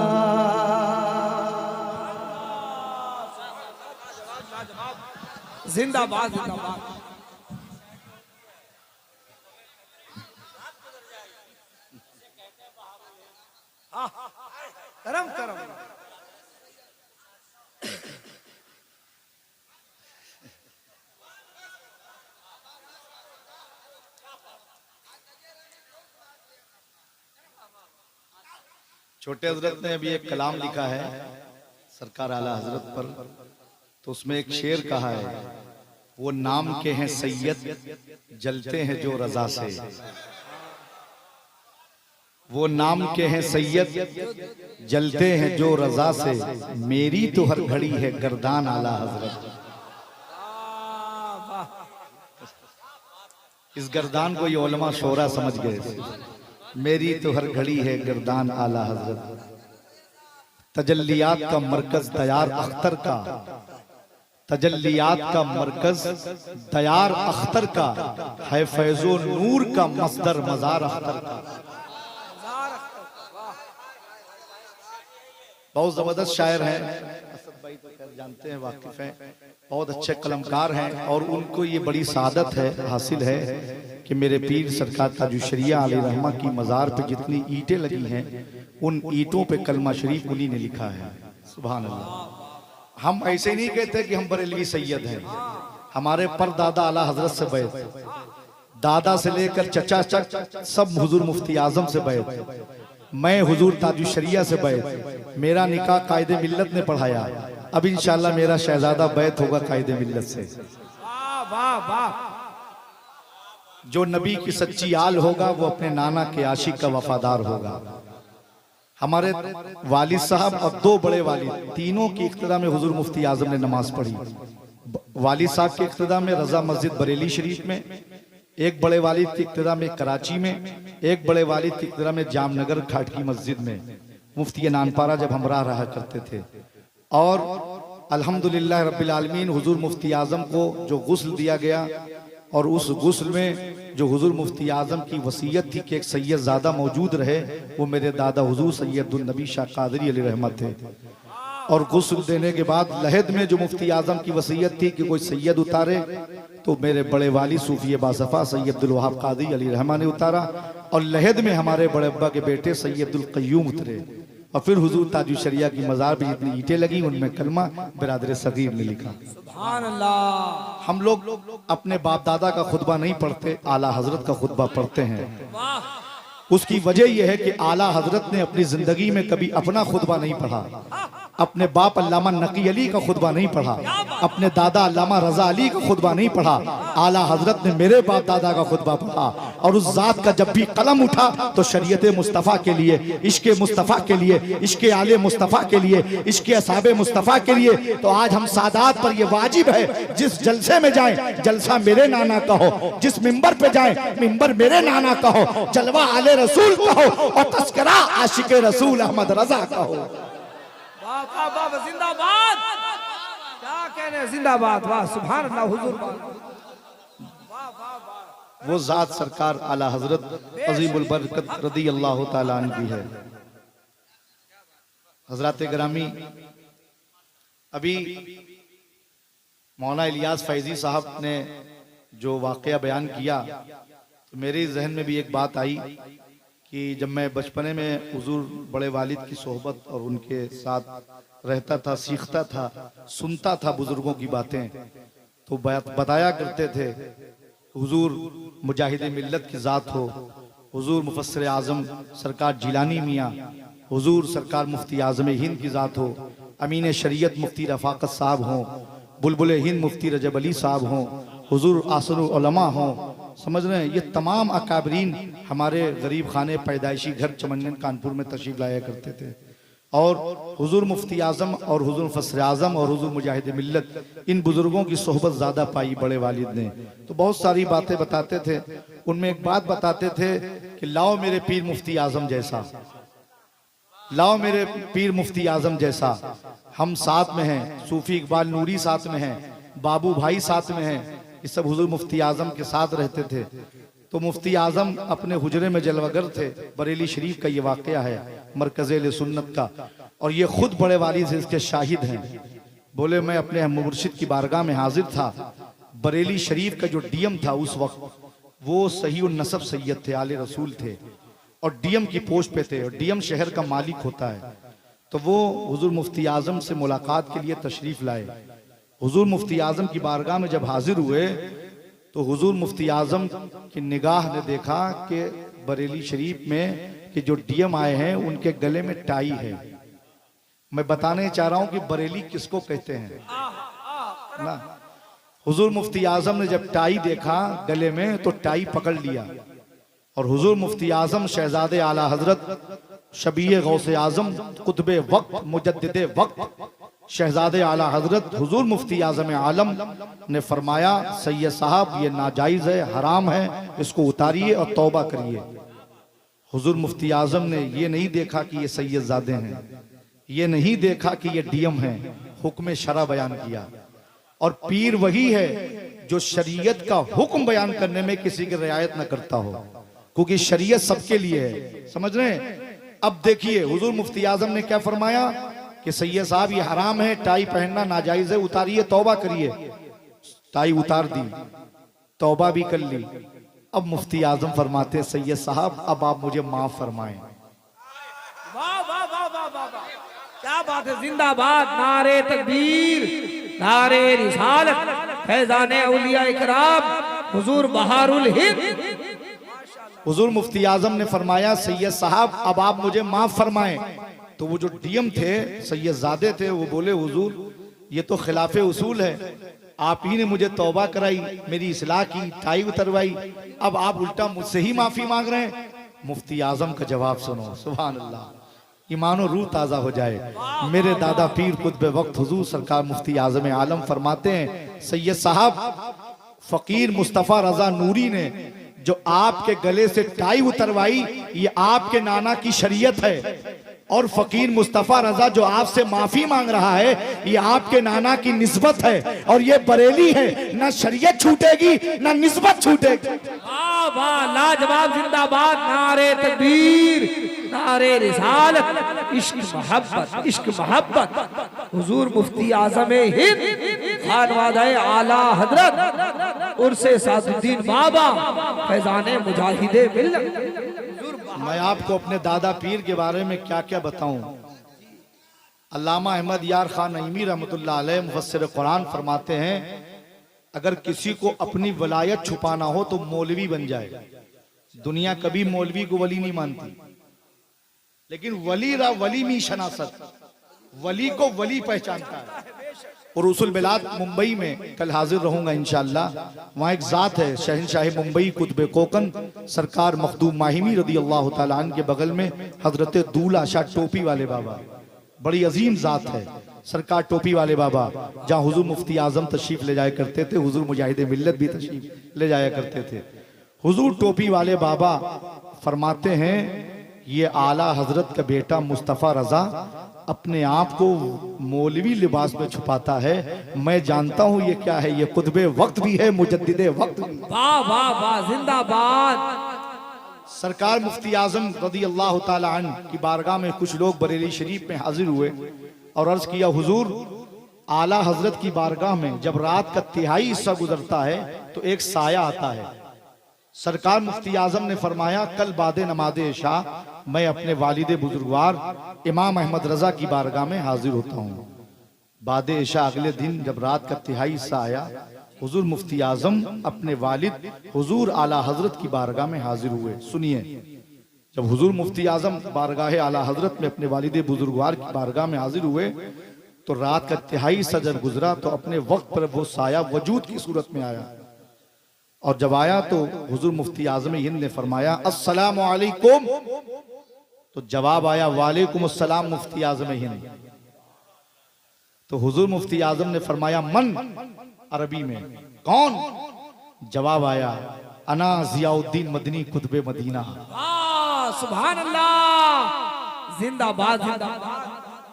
जिंदाबाद जिंदाबाद। करम करम। छोटे हजरत ने अभी एक कलाम लिखा है सरकार आला हजरत पर, तो उसमें एक शेर कहा है, वो नाम के हैं सैयद जलते हैं जो रजा से, वो नाम के हैं सैयद जलते हैं जो रजा से, मेरी तो हर घड़ी है गर्दान आला हजरत। इस गर्दान को ये उलमा शोरा समझ गए थे। मेरी तो हर घड़ी है गर्दान आला हजरत। तजल्लियात का मरकज दयार अख्तर का, तजल्लियात का मरकज दयार अख्तर का है, फैज़ो नूर का मस्दर मजार अख्तर का। बहुत जबरदस्त शायर हैं, असद भाई तो खैर जानते हैं, वाकिफ हैं, बहुत अच्छे कलमकार हैं, और उनको ये बड़ी सादत है हासिल है कि मेरे पीर सरकार ताजुश शरिया अलैहि रहमा की मज़ार पे जितनी ईंटें लगी हैं, उन ईंटों पे कलमा शरीफ उन्हीं ने लिखा है। सुभान अल्लाह। हम ऐसे नहीं कहते कि हम बरेलवी सैयद हैं। हमारे परदादा आला हजरत से बैत, दादा से लेकर चचा तक सब हुजूर मुफ्ती आजम से बैत। मैं हुजूर ताजुश शरिया से बैत। मेरा निकाह कायदे मिल्लत ने पढ़ाया। अब इंशाल्लाह मेरा शहजादा बैत होगा कायदे मिल्लत से। वाह वाह वाह। जो नबी की सच्ची आल होगा वो अपने नाना के आशिक का वफादार होगा। हमारे वालिद साहब और दो बड़े वालिद, तीनों की इक्तदा में हुजूर मुफ्ती आजम ने नमाज पढ़ी। वालिद साहब की इक्तदा में रजा मस्जिद बरेली शरीफ में, एक बड़े वालिद की इक्तदा में कराची में, एक बड़े वालिद की इक्तदा में जामनगर खाटकी मस्जिद में मुफ्ती नानपारा जब हमरा रहा करते थे। और अल्हम्दुलिल्लाह रब्बिल आलमीन हुजूर मुफ्ती आजम को जो गुस्ल दिया गया, और उस गुस्ल में जो हुजूर मुफ्ती आजम की वसीयत थी कि एक सैयद ज़्यादा मौजूद रहे, वो मेरे दादा हुजूर सैयदुल नबी शाह कादरी अलैहि रहमत थे। और गुस्ल देने के बाद लहद में जो मुफ्ती आजम की वसीयत थी कि कोई सैयद उतारे, तो मेरे बड़े वाली सूफी बासफा सैयद अब्दुल वहाब कादरी अलैहि रहमान ने उतारा। और लहद में हमारे बड़े अब्बा के बेटे सैयद अब्दुल कय्यूम उतरे। और फिर हुजूर ताजुश शरिया की मज़ार पे जितनी ईंटें लगी उनमें कलमा बिरादर सगीर ने लिखा। सुभान अल्लाह। हम लोग अपने बाप दादा का खुतबा नहीं पढ़ते, आला हजरत का खुतबा पढ़ते हैं। वाह। उसकी वजह यह है कि आला हजरत ने अपनी जिंदगी में कभी अपना खुतबा नहीं पढ़ा, अपने बाप अल्लामा नकी अली का खुतबा नहीं पढ़ा, अपने दादा अल्लामा रजा अली का खुतबा नहीं पढ़ा। आला हजरत ने मेरे बाप दादा का खुतबा पढ़ा। और उस जात का जब भी कलम उठा तो शरीयत मुस्तफ़ा के लिए, इश्क़ मुस्तफ़ा के लिए, इश्क़ आले मुस्तफ़ा के लिए, इश्क़ असहाबे मुस्तफ़ा के लिए। तो आज हम सादात पर यह वाजिब है, जिस जलसे में जाएं जलसा मेरे नाना का हो, जिस मिंबर पे जाएं मिंबर मेरे नाना का हो, जलवा आले रसूल का हो और तस्करा आशिक रसूल अहमद रजा का हो। वाह वाह वाह, जिंदाबाद। क्या कहने, जिंदाबाद। वाह सुभान अल्लाह हुजूर। वाह वाह वाह। वो जात सरकार आला हजरत अजीमुल बरकत रदी अल्लाह ताला अन्हु की है। हजरत ग्रामी, अभी मौलाना इलियास फैजी साहब ने जो वाकया बयान किया, तो मेरे जहन में भी एक बात आई कि जब मैं बचपने में हुजूर बड़े वालिद की सोहबत और उनके साथ रहता था, सीखता था, सुनता था बुजुर्गों की बातें, तो बताया करते थे हुजूर मुजाहिद मिल्लत की ज़ात हो, हुजूर मुफस्सिर आज़म सरकार जिलानी मियाँ, हुजूर सरकार मुफ्ती आज़म हिंद की ज़ात हो, अमीन शरीयत मुफ्ती रफ़ाकत साहब हों, बुलबुल हिंद मुफ्ती रजब अली साहब हों, हुजूर आसरुल उलमा हों, समझ रहे हैं। ये तमाम अकाबरीन हमारे गरीब खाने पैदाइशी घर चमन कानपुर में तशरीफ लाया करते थे। और हुजूर मुफ्ती आज़म और हुजूर मुफस्सिर आज़म और हुजूर मुजाहिद मिल्लत, इन बुजुर्गों की सोहबत ज़्यादा पाई बड़े वालिद ने। तो बहुत सारी बातें बताते थे, उनमें एक बात बताते थे कि लाओ मेरे पीर मुफ्ती आज़म जैसा, लाओ मेरे पीर मुफ्ती आज़म जैसा। हम साथ में हैं, सूफी इकबाल नूरी साथ में हैं, बाबू भाई साथ में हैं, ये सब हुजूर मुफ्ती आज़म के साथ रहते थे। तो मुफ्ती आज़म अपने हुजरे में जलवागर थे। बरेली शरीफ का ये वाक़या है, मरकज़ सुन्नत का, और ये खुद बड़े वालिद से इसके शाहिद हैं। बोले मैं अपने मुर्शिद की बारगाह में हाजिर था। बरेली शरीफ का जो डीएम था उस वक्त, वो सही नसब सैयद थे, आले रसूल थे, और डीएम की पोस्ट पे थे, और डीएम शहर का मालिक होता है। तो वो हुजूर मुफ्ती आज़म से मुलाकात के लिए तशरीफ लाए। हुजूर मुफ्ती आज़म की बारगाह में जब हाजिर हुए तो हुजूर मुफ्ती आज़म की निगाह ने देखा कि बरेली शरीफ में कि जो डीएम आए हैं उनके गले में टाई है। मैं बताने चाह रहा हूं कि बरेली किसको कहते हैं ना। हुजूर मुफ्ती आज़म ने जब टाई देखा गले में तो टाई पकड़ लिया, और हुजूर मुफ्ती आज़म शहजादे आला हजरत शबीए गौसे आज़म कुतबे वक्त मुजद्दिदे वक्त शहजादे आला हजरत हुजूर मुफ्ती आज़म आलम ने फरमाया सैयद साहब ये नाजायज़ है, हराम है, इसको उतारिए और तौबा करिए। हुजूर मुफ्ती आज़म ने ये नहीं देखा कि ये सैयदजादे हैं, ये नहीं देखा कि ये डीएम हैं, हुक्म शरा बयान किया। और पीर वही है जो शरीयत का हुक्म बयान करने में किसी की रियायत न करता हो, क्योंकि शरीयत सबके लिए है, समझ रहे हैं। अब देखिए हुजूर मुफ्ती आज़म ने क्या फरमाया कि सैयद साहब ये हराम है, टाई पहनना नाजायज है, उतारिए, तौबा करिए। टाई उतार दी, तौबा भी कर ली। अब मुफ्ती आज़म फरमाते सैयद साहब अब आप मुझे माफ फरमाएं। वाह वाह वाह वाह वाह, क्या बात। बात है, जिंदाबाद। नारे तकबीर, नारे रिसालत, फैजाने औलिया इकराम, हुजूर बहारुल हिंद। हुजूर मुफ्ती आजम ने फरमाया, सैयद साहब अब आप मुझे माफ फरमाएं। तो वो जो डीएम थे, सैयद ज़ादे थे, वो बोले हुजूर ये तो खिलाफे उसूल है, आप ही ने मुझे तौबा कराई, मेरी इस्लाह की, टाई उतरवाई, अब आप उल्टा मुझसे ही माफी मांग रहे हैं। मुफ्ती आजम का जवाब सुनो, सुभान अल्लाह, ईमानो रूह ताज़ा हो जाए। मेरे दादा पीर कुतुब वक्त हुजूर सरकार मुफ्ती आजम आलम फरमाते हैं, सैयद साहब फकीर मुस्तफ़ा रजा नूरी ने जो आपके गले से टाई उतरवाई, ये आपके नाना की शरीयत है, और फकीर मुस्तफ़ा रजा जो आपसे माफी मांग रहा है, ये आपके नाना की निस्बत है, और ये बरेली है, ना शरीयत छूटेगी ना निस्बत छूटेगी। वाह वाह, लाजवाब, जिंदाबाद। नारे तकबीर, नारे रिसालत, इश्क मोहब्बत, इश्क मोहब्बत। हुजूर मुफ्ती आजम हिंद खानवादा आला हजरत उर्से सादुद्दीन बाबा फैजाने मुजाहिदे मिल्लत। मैं आपको अपने दादा पीर के बारे में क्या क्या बताऊं। अल्लामा अहमद यार खान नईमी रहमतुल्लाह अलैह मुफस्सिर कुरान फरमाते हैं, अगर किसी को अपनी वलायत छुपाना हो तो मौलवी बन जाए। दुनिया कभी मौलवी को वली नहीं मानती, लेकिन वली में शनासत, वली को वली पहचानता है। और उसूल बिलाद मुंबई में कल हाजिर रहूंगा इंशाअल्लाह, वहाँ एक जात है शहनशाह मुंबई कुतुब कोकन सरकार मखदूम माहिमी रदी अल्लाह तआला अन्हु के बगल में हजरत दूल्हा शाह टोपी वाले बाबा, बड़ी अजीम जात है सरकार टोपी वाले बाबा, जहाँ हुजूर मुफ्ती आजम तशरीफ ले जाया करते थे, हुजूर मुजाहिद मिल्लत भी तशरीफ ले जाया करते थे। हुजूर टोपी वाले बाबा फरमाते हैं, ये आला हजरत का बेटा मुस्तफ़ा रजा अपने आप को मौलवी लिबास में छुपाता है, मैं जानता हूं ये क्या है, ये कुतुबे वक्त भी है, मुजद्दिदे वक्त भी। वाह वाह वाह, जिंदाबाद। सरकार मुफ्ती आजम रदी अल्लाह तआला अन्हु की बारगाह में कुछ लोग बरेली शरीफ में हाजिर हुए और अर्ज किया, हुजूर आला हजरत की बारगाह में जब रात का तिहाई हिस्सा गुजरता है तो एक साया आता है। सरकार मुफ्ती आजम ने फरमाया, कल बाद नमाज इशा मैं अपने वालिद बुजुर्गवार इमाम अहमद रजा की बारगाह में हाजिर होता हूँ। बाद इशा अगले दिन जब रात का तिहाई हिस्सा आया, हुजूर मुफ्ती आजम अपने वालिद हुजूर आला हजरत की बारगाह में हाजिर हुए। सुनिए, जब हुजूर मुफ्ती आजम बारगाह आला हजरत में अपने वालिद बुजुर्गवार की बारगाह में हाजिर हुए तो रात का तिहाई हिस्सा जब गुजरा तो अपने वक्त पर वो साया वजूद की सूरत में आया, और जब आया तो हुजूर मुफ्ती आजम हिंद ने फरमाया, अस्सलामु अलैकुम। तो जवाब आया, वालेकुम अस्सलाम मुफ्ती आजम हिंद। तो हुजूर मुफ्ती आजम ने फरमाया, मन, अरबी में कौन? जवाब आया, अना जियाउद्दीन मदनी कुतुबे मदीना। वाह सुभान अल्लाह, जिंदाबाद जिंदाबाद,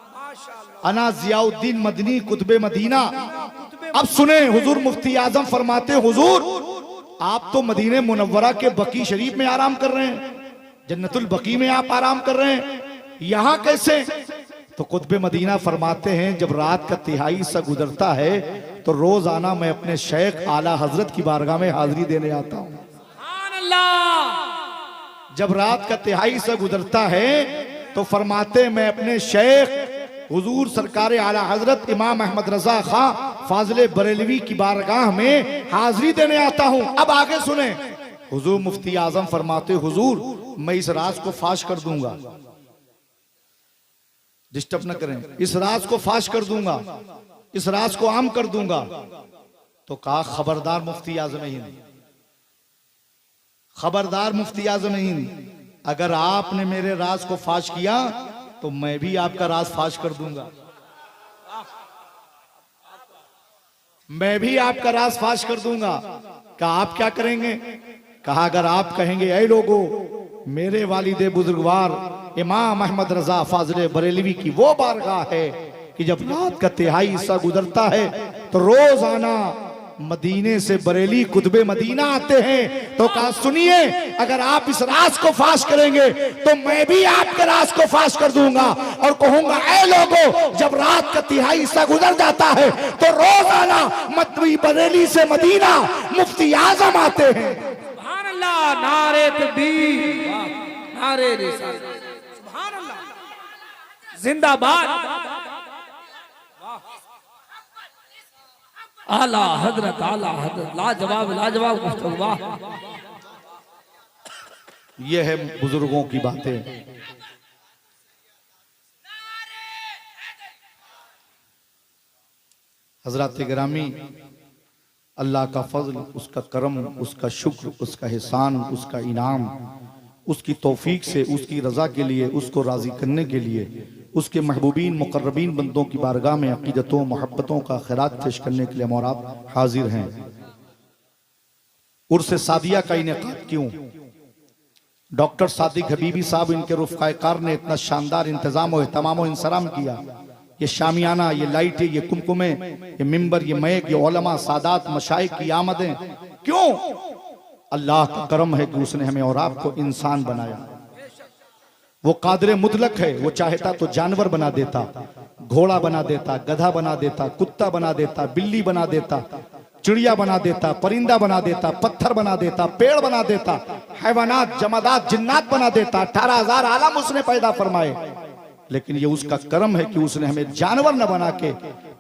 माशाअल्लाह। अना जियाउद्दीन मदनी कुतुबे मदीना। अब सुने, हुजूर मुफ्ती आजम फरमाते, हुजूर आप तो मदीने मुनव्वरा के बकी शरीफ में आराम कर रहे हैं, जन्नतुल बकी में आप आराम कर रहे हैं, यहाँ कैसे? तो कुतुब मदीना फरमाते हैं, जब रात का तिहाई हिस्सा गुजरता है तो रोजाना मैं अपने शेख आला हजरत की बारगाह में हाजिरी देने आता हूँ। सुभान अल्लाह। जब रात का तिहाई हिस्सा गुजरता है तो फरमाते, मैं अपने शेख हुजूर सरकार आला हजरत इमाम अहमद रजा खां फाजिले बरेलवी की बारगाह में हाजिरी देने आता हूं। अब आगे सुने, हुजूर मुफ्ती आजम फरमाते, हुजूर मैं इस राज को फाश कर दूंगा, डिस्टर्ब न करें, इस राज को फाश कर दूंगा, इस राज को आम कर दूंगा। तो कहा, खबरदार मुफ्ती आजम हिंद, खबरदार मुफ्ती आजम हिंद, अगर आपने मेरे राज को फाश किया तो मैं भी आपका राज फाश कर दूंगा, मैं भी आपका राज फाश कर दूंगा। कहा, आप क्या करेंगे? कहा, अगर आप कहेंगे, ऐ लोगों, मेरे वालिदे बुजुर्गवार इमाम अहमद रजा फाजिले बरेलवी की वो बारगाह है कि जब रात का तिहाई हिस्सा गुजरता है तो रोजाना मदीने से बरेली कुतुबे मदीना आते हैं। तो कहा, सुनिए, अगर आप इस राज को फाश करेंगे तो मैं भी आपके राज को फाश कर दूंगा और कहूंगा, ऐ लोगों, जब रात का तिहाई हिस्सा गुजर जाता है तो रोजाना मदनी बरेली से मदीना मुफ्ती आजम आते हैं। सुभान अल्लाह, नारे तकबीर, नारे रिसालत, सुभान अल्लाह, जिंदाबाद। आला हजरत लाजवाब लाजवाब गुफ्तगू, वाह। ये है बुजुर्गों की बातें। हजरत गिरामी, अल्लाह का फजल, उसका करम, उसका शुक्र, उसका एहसान, उसका इनाम, उसकी तौफीक से, उसकी रजा के लिए, उसको राजी करने के लिए, उसके महबूबीन मुकर्रबीन बंदों की बारगाह में अकीदतों मोहब्बतों का खैरात पेश करने के लिए हम और आप हाजिर हैं। उर्स सादिया का इनेकाद क्यों? डॉक्टर सादिक हबीबी साहब, इनके रुफ़क़ाए-कार ने इतना शानदार इंतजाम और एहतमाम और इंसराम किया। ये शामियाना, ये लाइटें, ये कुमकुमे, ये मिंबर, ये मैक, ये उलमा, सादात, मशाइख की आमदें, क्यों? अल्लाह का करम है कि उसने हमें और आपको इंसान बनाया। वो कादिर मुतलक है, वो चाहता तो जानवर बना देता, घोड़ा बना देता, गधा बना देता, कुत्ता बना देता, बिल्ली बना देता, चिड़िया बना देता, परिंदा बना देता, पत्थर बना देता, पेड़ बना देता, हैवानात, जमादात, जिन्नात बना देता। 18,000 आलम उसने पैदा फरमाए, लेकिन ये उसका करम है कि उसने हमें जानवर न बना के,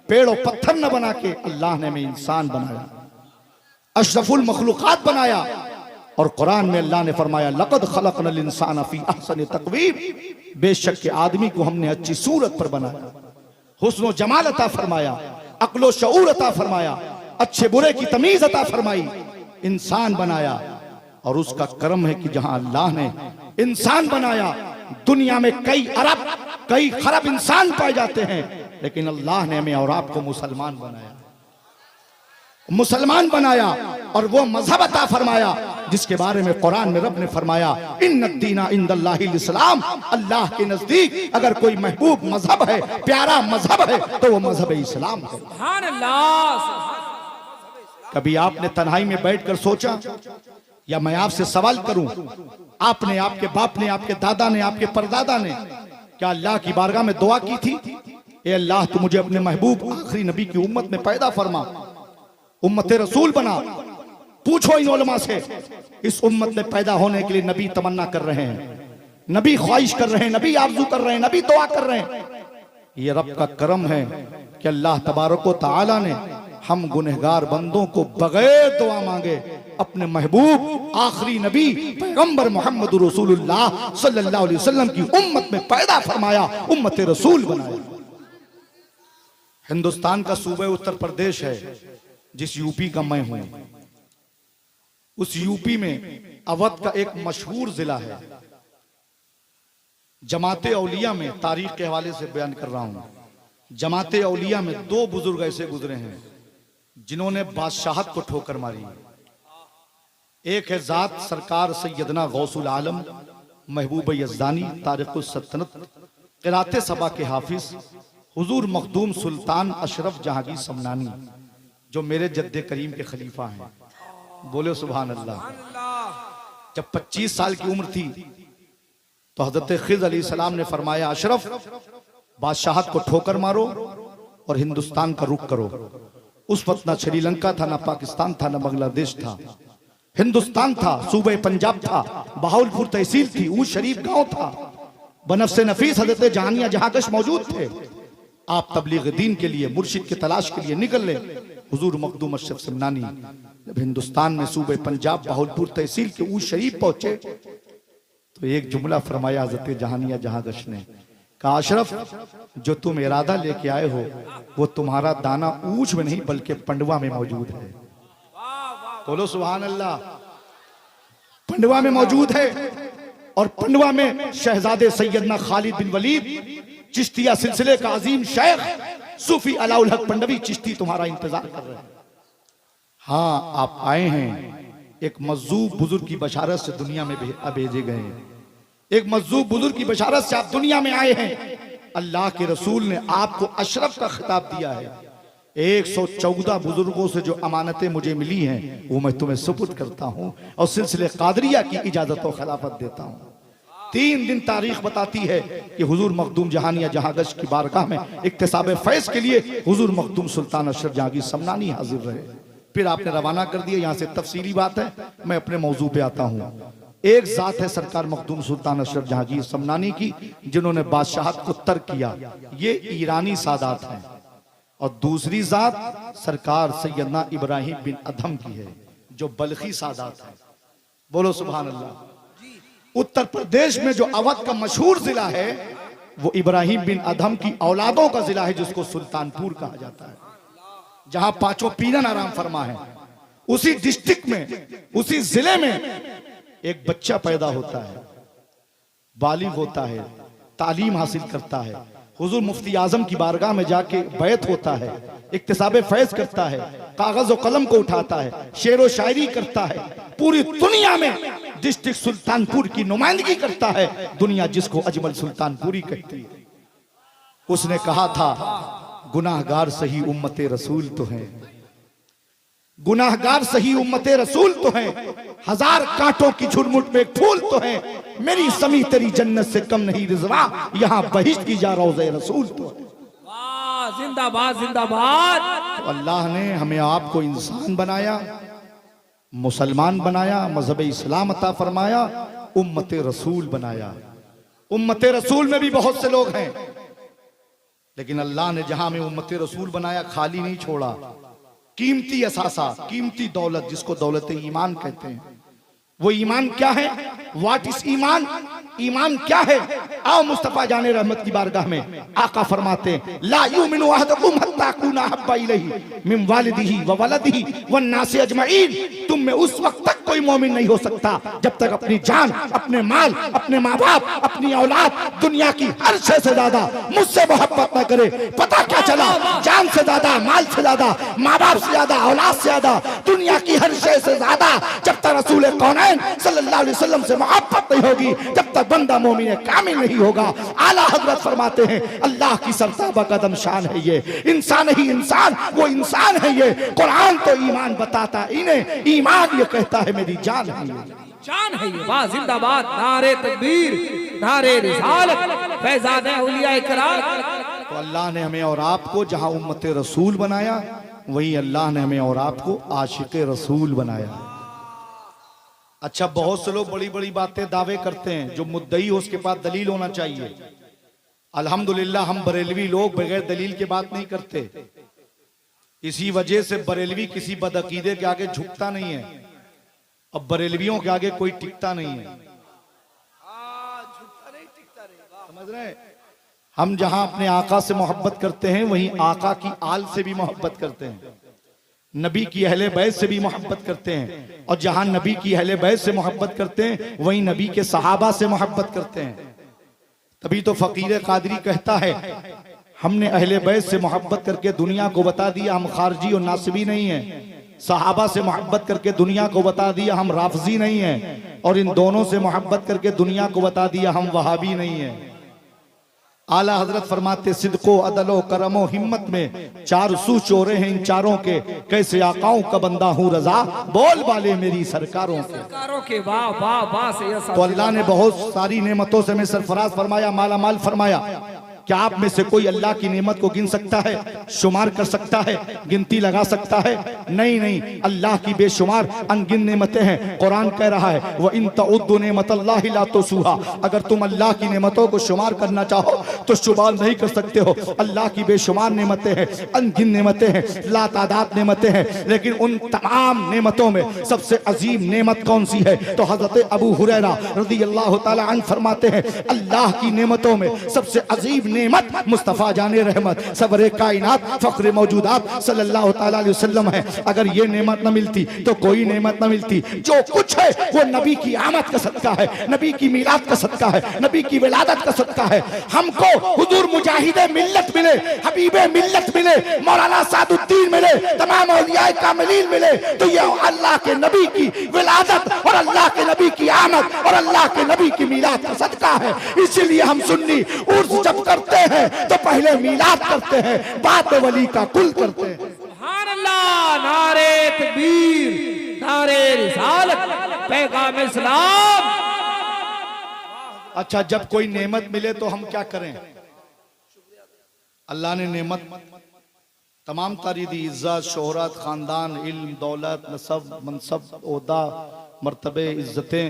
पेड़ और पत्थर न बना के, अल्लाह ने हमें इंसान बनाया, अशरफुल मखलूकात बनाया। और कुरान में अल्लाह ने फरमाया, लक़द खलक़नल इंसान फी अहसनि तक़वीम, बेशक के आदमी को हमने अच्छी सूरत पर बनाया, हुस्न व जमाल अता फरमाया, अक्ल व शऊर अता फरमाया, अच्छे बुरे की तमीज अता फरमाई, इंसान बनाया। और उसका करम है कि जहां अल्लाह ने इंसान बनाया, दुनिया में कई अरब कई खरब इंसान पाए जाते हैं, लेकिन अल्लाह ने हमें और आपको मुसलमान बनाया, मुसलमान बनाया। और वो मजहब अता फरमाया जिसके बारे में कुरान में रब ने फरमाया, इन्नद्दीना इंदल्लाहिल इस्लाम, अल्लाह के नजदीक अगर कोई महबूब मजहब है, प्यारा मजहब है, तो वो मजहब इस्लाम है। सुभान अल्लाह। कभी आपने तन्हाई में बैठकर सोचा, या मैं आपसे सवाल करूं, आपने, आपके बाप ने, आपके दादा ने, आपके परदादा ने क्या अल्लाह की बारगाह में दुआ की थी, ए अल्लाह तू मुझे अपने महबूब आखिरी नबी की उम्मत में पैदा फरमा, उम्मत रसूल बना? पूछो इन उलमा से, इस उम्मत में पैदा होने के लिए नबी तमन्ना कर रहे हैं, नबी ख्वाहिश कर रहे हैं, नबी आरज़ू कर रहे हैं, नबी दुआ कर रहे हैं। ये रब का करम है कि अल्लाह तबारक व तआला ने हम गुनहगार बंदों को बगैर दुआ मांगे अपने महबूब आखिरी नबी पैगंबर मोहम्मद रसूलुल्लाह सल्लल्लाहु अलैहि वसल्लम की उम्मत में पैदा फरमाया, उम्मत रसूल बनाया। हिंदुस्तान का सूबे उत्तर प्रदेश है, जिस यूपी का मैं हूं, उस यूपी में अवध का एक मशहूर जिला है। जमाते औलिया में, तारीख के हवाले से बयान कर रहा हूं, जमाते औलिया में 2 बुजुर्ग ऐसे गुजरे हैं जिन्होंने बादशाहत को ठोकर मारी। एक है जात सरकार सैयदना गौसुल आलम महबूब यज़दानी तारिकुस सल्तनत क़िराते सबा के हाफिज हुजूर मखदूम सुल्तान अशरफ जहांगीर समनानी, जो मेरे जद्दे करीम के खलीफा हैं। बोले सुभान अल्लाह। जब 25 साल की उम्र थी तो हजरत खिज़र अलैहिस्सलाम ने फरमाया, अशरफ बादशाहत को ठोकर मारो और हिंदुस्तान का रुख करो। उस वक्त ना श्रीलंका था, ना पाकिस्तान था, ना बांग्लादेश था, हिंदुस्तान था, सूबे पंजाब था, बहावलपुर तहसील थी, ऊज शरीफ गांव था, बनफ्से नफीस हजरत जहानिया जहांगश मौजूद थे। आप तबलीग दीन के लिए, मुर्शिद की तलाश के लिए निकले। हुजूर मखदूम अशरफ समनानी जब हिंदुस्तान में सूबे पंजाब बहावलपुर तहसील के ऊज शरीफ पहुंचे तो एक जुमला फरमाया हजरत जहानिया जहांगश ने, कहा, अशरफ जो तुम इरादा लेके आए हो वो तुम्हारा दाना ऊंच में नहीं बल्कि पंडवा में मौजूद है। बोलो सुभान अल्लाह। पंडवा में मौजूद है और पंडवा में शहजादे सैयदना खालिद बिन वलीद चिश्तिया सिलसिले का अजीम शेख सूफी अलाउल हक पंडवी चिश्ती तुम्हारा इंतजार कर रहे हैं। हाँ, आप आए हैं, एक मज़्ज़ूब बुजुर्ग की बशारत से दुनिया में भेजे गए हैं, एक मज़्ज़ूब बुजुर्ग की बशारत से आप दुनिया में आए हैं। अल्लाह के रसूल ने आपको अशरफ का खिताब दिया है। 114 बुजुर्गों से जो अमानतें मुझे मिली हैं वो मैं तुम्हें सुपुर्द करता हूं और सिलसिले कादरिया की इजाजत और खिलाफत देता हूं। 3 दिन तारीख बताती है कि हुजूर मखदूम जहानिया जहांगश की बारगाह में इक्तिसाब फैज़ के लिए हुजूर मखदूम सुल्तान अशरफ जहांगीर समनानी हाजिर रहे। फिर आपने रवाना कर दिया। यहाँ से तफसीली बात है, मैं अपने मौजू पे आता हूँ। एक जात है सरकार मखदूम सुल्तान अशरफ जहांगीर समनानी की, जिन्होंने बादशाहत को तर्क किया। ये ईरानी सादात हैं और दूसरी जात सरकार सैयदना इब्राहिम बिन अदहम की है जो बल्खी सादात है। बोलो सुभान अल्लाह। उत्तर प्रदेश में जो अवध का मशहूर जिला है वो इब्राहिम बिन अदहम की औलादों का जिला है जिसको सुल्तानपुर कहा जाता है, जहां पांचों पीरन आराम फरमा है। उसी डिस्ट्रिक्ट में, उसी जिले में एक बच्चा पैदा होता है, बालिग होता है, तालीम हासिल करता है, हुजूर मुफ्ती आजम की बारगाह में जाके बैत होता है, इक्तिसाबे फैज करता है, कागज और कलम को उठाता है, शेर व शायरी करता है, पूरी दुनिया में डिस्ट्रिक्ट सुल्तानपुर की नुमाइंदगी करता है, दुनिया जिसको अजमल सुल्तानपुरी कहती है। उसने कहा था गुनाहगार सही उम्मते रसूल तो हैं, गुनाहगार सही उम्मते रसूल तो हैं, हजार कांटों की झुरमुट में एक फूल तो है, मेरी समी तेरी जन्नत से कम नहीं रिजवा, यहाँ बहिश्त की जा रोज़े रसूल तो है। वाह, जिंदाबाद जिंदाबाद। तो अल्लाह ने हमें आपको इंसान बनाया, मुसलमान बनाया, मजहब इस्लाम अता फरमाया, उम्मते रसूल बनाया। उम्मते रसूल में भी बहुत से लोग हैं, लेकिन अल्लाह ने जहां में उम्मते रसूल बनाया खाली नहीं छोड़ा। कीमती असासा, कीमती दौलत जिसको दौलत ईमान कहते हैं। वो ईमान क्या है? व्हाट इज ईमान? ईमान क्या है? आओ मुस्तफा जाने रहमत की बारगाह में आका फरमाते हैं ला युमिनु अहदुकुम हत्ता कुना हब्बा इलैहि मिन वालिदिही व वलदिही वन नासि अजमईन। तुम में उस वक्त तक कोई मोमिन नहीं हो सकता जब तक अपनी जान, अपने माल, अपने माँ बाप, अपनी औलाद, दुनिया की हर शय से ज्यादा मुझसे मोहब्बत न करे। पता क्या चला? जान से ज्यादा, माल से ज्यादा, माँ बाप से ज्यादा, औलाद से ज्यादा, दुनिया की हर शय से ज्यादा जब तक रसूल कौनैन सल्लल्लाहु अलैहि वसल्लम से मोहब्बत नहीं होगी, जब तक बंदा मोमिन कामिल नहीं होगा। आला हजरत फरमाते हैं अल्लाह की सरताबा कदम शान है ये, इंसान ही इंसान, वो इंसान है ये। कुरान तो ईमान बताता इन्हें, ईमान ये कहता है मेरी जान है ये, जान है ये। वाह, जिंदाबाद। नारे तकबीर, नारे रिसालत, फैज़ाने औलिया इकराम। तो अल्लाह ने हमें और आपको जहां उम्मत रसूल बनाया, वही अल्लाह ने हमें और आपको आशिक रसूल बनाया। अच्छा, बहुत से लोग बड़ी बड़ी बातें दावे करते हैं, जो मुद्दई हो उसके पास दलील होना चाहिए। अल्हम्दुलिल्लाह हम बरेलवी लोग बगैर दलील के बात नहीं करते, इसी वजह से बरेलवी किसी बदअकीदे के आगे झुकता नहीं है, अब बरेलवियों के आगे कोई टिकता नहीं है। समझ रहे हैं? हम जहां अपने आका से मोहब्बत करते हैं वहीं आका की आल से भी मोहब्बत करते हैं, नबी की अहले बैत से भी मोहब्बत करते हैं, और जहां नबी की अहले बैत से मोहब्बत करते हैं वहीं नबी के सहाबा से मोहब्बत करते हैं। तभी तो फकीर कादरी कहता है हमने अहले बैत से मोहब्बत करके दुनिया को बता दिया हम खारजी और नासिबी नहीं है, सहाबा से मोहब्बत करके दुनिया को बता दिया हम राफजी नहीं है, और इन दोनों से मोहब्बत करके दुनिया को बता दिया हम वहाबी नहीं है। आला हजरत फरमाते सिद्को अदलो करमो हिम्मत में चार सू चोरे हैं इन चारों के, कैसे आकाओं का बंदा हूँ रजा बोल वाले मेरी सरकारों के। वाह वाह वाह से तो अल्लाह ने बहुत सारी नेमतों से हमें सरफराज फरमाया, माला माल फरमाया। क्या आप में से कोई अल्लाह की नेमत को गिन सकता है, शुमार कर सकता है, गिनती लगा सकता है? नहीं नहीं, अल्लाह की बेशुमार अनगिन नेमतें हैं। कुरान कह रहा है वह इन तउद्दु नेमतल्लाहि ला तुसूहा, अगर तुम अल्लाह की नेमतों को शुमार करना चाहो तो शुमार नहीं कर सकते हो। अल्लाह की बेशुमार नेमतें हैं, अनगिन नेमतें हैं, लातादाद नेमतें हैं, लेकिन उन तमाम नेमतों में सबसे अजीम नेमत कौन सी है? तो हजरत अबू हुरैरा रज़ियल्लाहु ताला अन्हु फरमाते हैं अल्लाह की नेमतों में सबसे अजीम नेमत मुस्तफा जाने रहमत सबरे कायनात फख्र मौजूदात सल्लल्लाहु ताला अलैहि वसल्लम है। अगर ये नेमत न मिलती तो कोई नेमत न मिलती। जो कुछ है वो नबी की आमद का सदका है, नबी की मिलाद का सदका है, नबी की विलादत का सदका है। हमको हुजूर मुजाहिदे मिल्लत मिले, हबीबे मिल्लत मिले, मौलाना सादुद्दीन मिले, तमाम औलिया कामिलीन मिले, तो ये अल्लाह के नबी की विलादत और अल्लाह के नबी की आमद और अल्लाह के नबी की मिलाद का सदका है। इसीलिए हम सुन्नी उर्स जब करते हैं तो पहले मिलाद करते हैं, बाद में वली का कुल करते हैं। सुभान अल्लाह, नारे तकबीर, नारे रिसालत, पैगाम इस्लाम। अच्छा, जब कोई नेमत मिले तो हम क्या करें? अल्लाह ने नेमत तमाम तारी दी, इज्जत, शोहरत, खानदान, इल्म, दौलत, नसब, मनसब, ओहदा, मर्तबे, इज्जतें।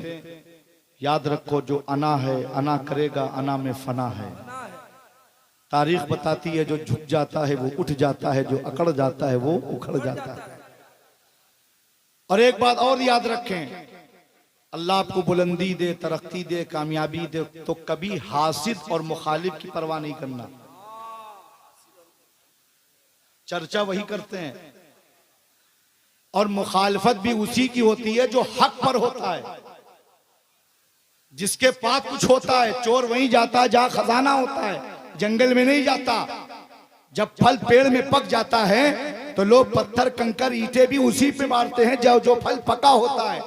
याद रखो जो अना है अना करेगा, अना में फना है। तारीख बताती है जो झुक जाता है वो उठ जाता है, जो अकड़ जाता है वो उखड़ जाता है। और एक बात और याद रखें, अल्लाह आपको बुलंदी दे, तरक्की दे, कामयाबी दे, तो कभी हासिद और मुखालिफ की परवाह नहीं करना। चर्चा वही करते हैं और मुखालफत भी उसी की होती है जो हक पर होता है। जिसके पास कुछ होता है, चोर वहीं जाता है जहां खजाना होता है, जंगल में नहीं जाता। जब फल पेड़ में पक जाता है तो लोग पत्थर कंकर ईंटें भी उसी पे मारते हैं जो फल पका होता है।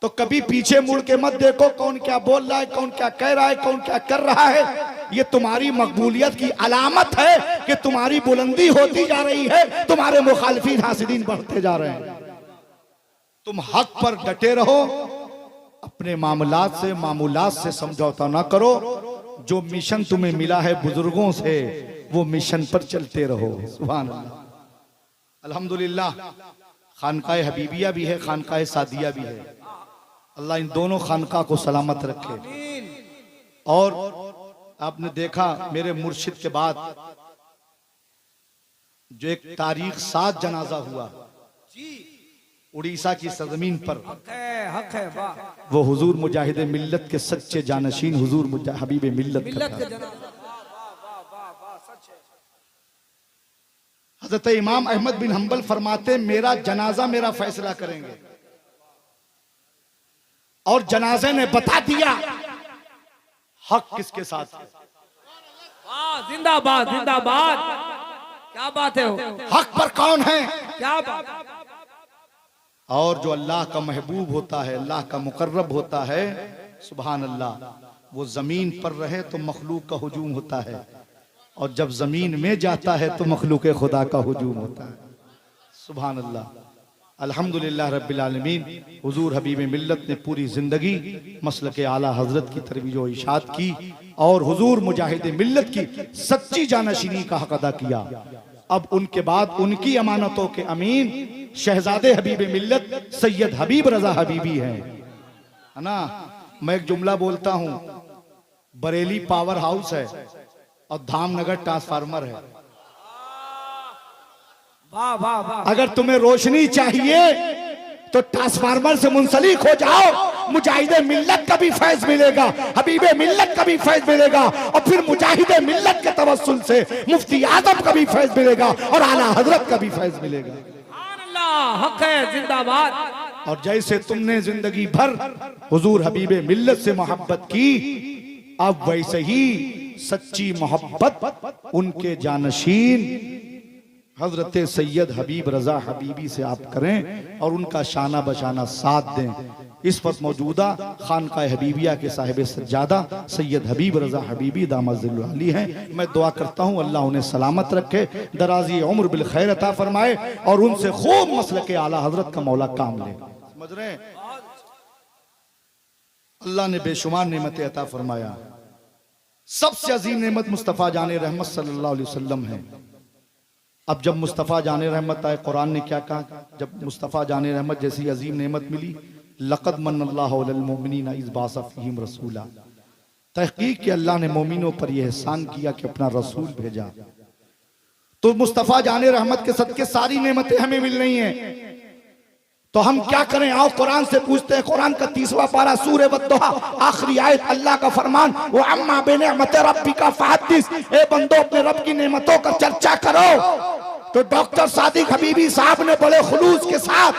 तो कभी पीछे मुड़ के मत देखो कौन क्या बोल रहा है, कौन क्या कह रहा है, कौन क्या कर रहा है। ये तुम्हारी मकबूलियत की अलामत है कि तुम्हारी बुलंदी होती जा रही है, तुम्हारे मुखालिफीन हासिदीन बढ़ते जा रहे हैं। तुम हक पर डटे रहो, अपने मामूलात से समझौता ना करो। जो मिशन तुम्हें मिला है बुजुर्गों से, वो मिशन पर चलते रहो। सुभान अल्लाह, अल्हम्दुलिल्लाह। खानकाए हबीबिया भी है, खानकाए सादिया भी है। अल्लाह इन दोनों खानका को सलामत रखे। और आपने देखा मेरे मुर्शिद के बाद जो एक तारीख 7 जनाजा हुआ उड़ीसा की सरजमीन पर, हक है वाह। वो हुजूर मुजाहिद मिल्लत के सच्चे जानशीन हुजूर हबीब मिल्लत का था। हजरत इमाम अहमद बिन हंबल फरमाते, मेरा जनाजा मेरा फैसला करेंगे। और जनाजे ने बता दिया हक किसके साथ है। वाह, जिंदाबाद जिंदाबाद, क्या बात है। हक पर कौन है, क्या बात। और जो अल्लाह का महबूब होता है, अल्लाह का मुकर्रब होता है, सुभान अल्लाह, वो जमीन पर रहे तो मखलूक का हुजूम होता है, और जब जमीन में जाता है तो मखलूक खुदा का हुजूम होता है। सुभान अल्लाह, अल्हम्दुलिल्लाह रब्बिल आलमीन। हुजूर हबीब मिल्लत ने पूरी जिंदगी मसलक आला हजरत की तरवीज व इशात की और हुजूर मुजाहिद मिल्लत की सच्ची जानशीनी का हक अदा किया। अब उनके बाद उनकी अमानतों के अमीन शहजादे हबीब मिल्लत सैयद हबीब रजा हबीबी हैं, है ना। मैं एक जुमला बोलता हूं, बरेली पावर हाउस है और धामनगर ट्रांसफार्मर है। वाह वाह वाह। अगर तुम्हें रोशनी चाहिए तो ट्रांसफार्मर से मुंसलिक हो जाओ, मुजाहिदे मिल्लत का भी फैज मिलेगा, हबीबे मिल्लत का भी फैज मिलेगा, और फिर मुजाहिदे मिल्लत के तवस्सुल से मुफ्ती आजम का भी फैज मिलेगा और आला हजरत का भी फैज मिलेगा। अल्लाह हक है, जिंदाबाद। और जैसे तुमने जिंदगी भर हुजूर हबीबे मिल्लत से मोहब्बत की, अब वैसे ही सच्ची मोहब्बत उनके जानशीन हजरत सैयद हबीब रजा हबीबी से आप करें और उनका शाना बशाना साथ दें। इस वक्त मौजूदा खानकाए हबीबिया के साहिब सज्जादा सैयद हबीब रजा हबीबी दामद अली हैं। मैं दुआ करता हूँ अल्लाह उन्हें सलामत रखे, दराजी उम्र बिल खैर अता फरमाए और उनसे खूब मसलक आला हजरत का मौला काम ले। समझ रहे हैं, अल्लाह ने बेशुमार नेमतें अता फरमाया। सबसे अजीम नेमत मुस्तफ़ा जाने रहमत सल्लल्लाहु अलैहि वसल्लम है। अब जब मुस्तफ़ा जाने रहमत आए, कुरान ने क्या कहा, जब मुस्तफ़ा जाने रहमत जैसी अजीम नेमत मिली, लक़द मन्नल्लाहु अलल मुमिनीना इज़ बअसा फ़ीहिम रसूला, तहक़ीक़ कि अल्लाह ने मोमिनों पर यह एहसान किया कि अपना रसूल भेजा। तो मुस्तफ़ा जाने रहमत के सदके सारी नेमतें हमें मिल रही हैं, तो हम क्या करें? आओ कुरान से पूछते हैं। कुरान का 30वां पारा सूरह वद्दुहा आखिरी आयत, अल्लाह का फरमान, वो अम्मा बिनिअमति रब्बिका फहद्दिस, ए बंदो अपने रब की नेमतों का चर्चा करो। तो डॉक्टर सादिक हबीबी साहब ने बड़े खुलूस के साथ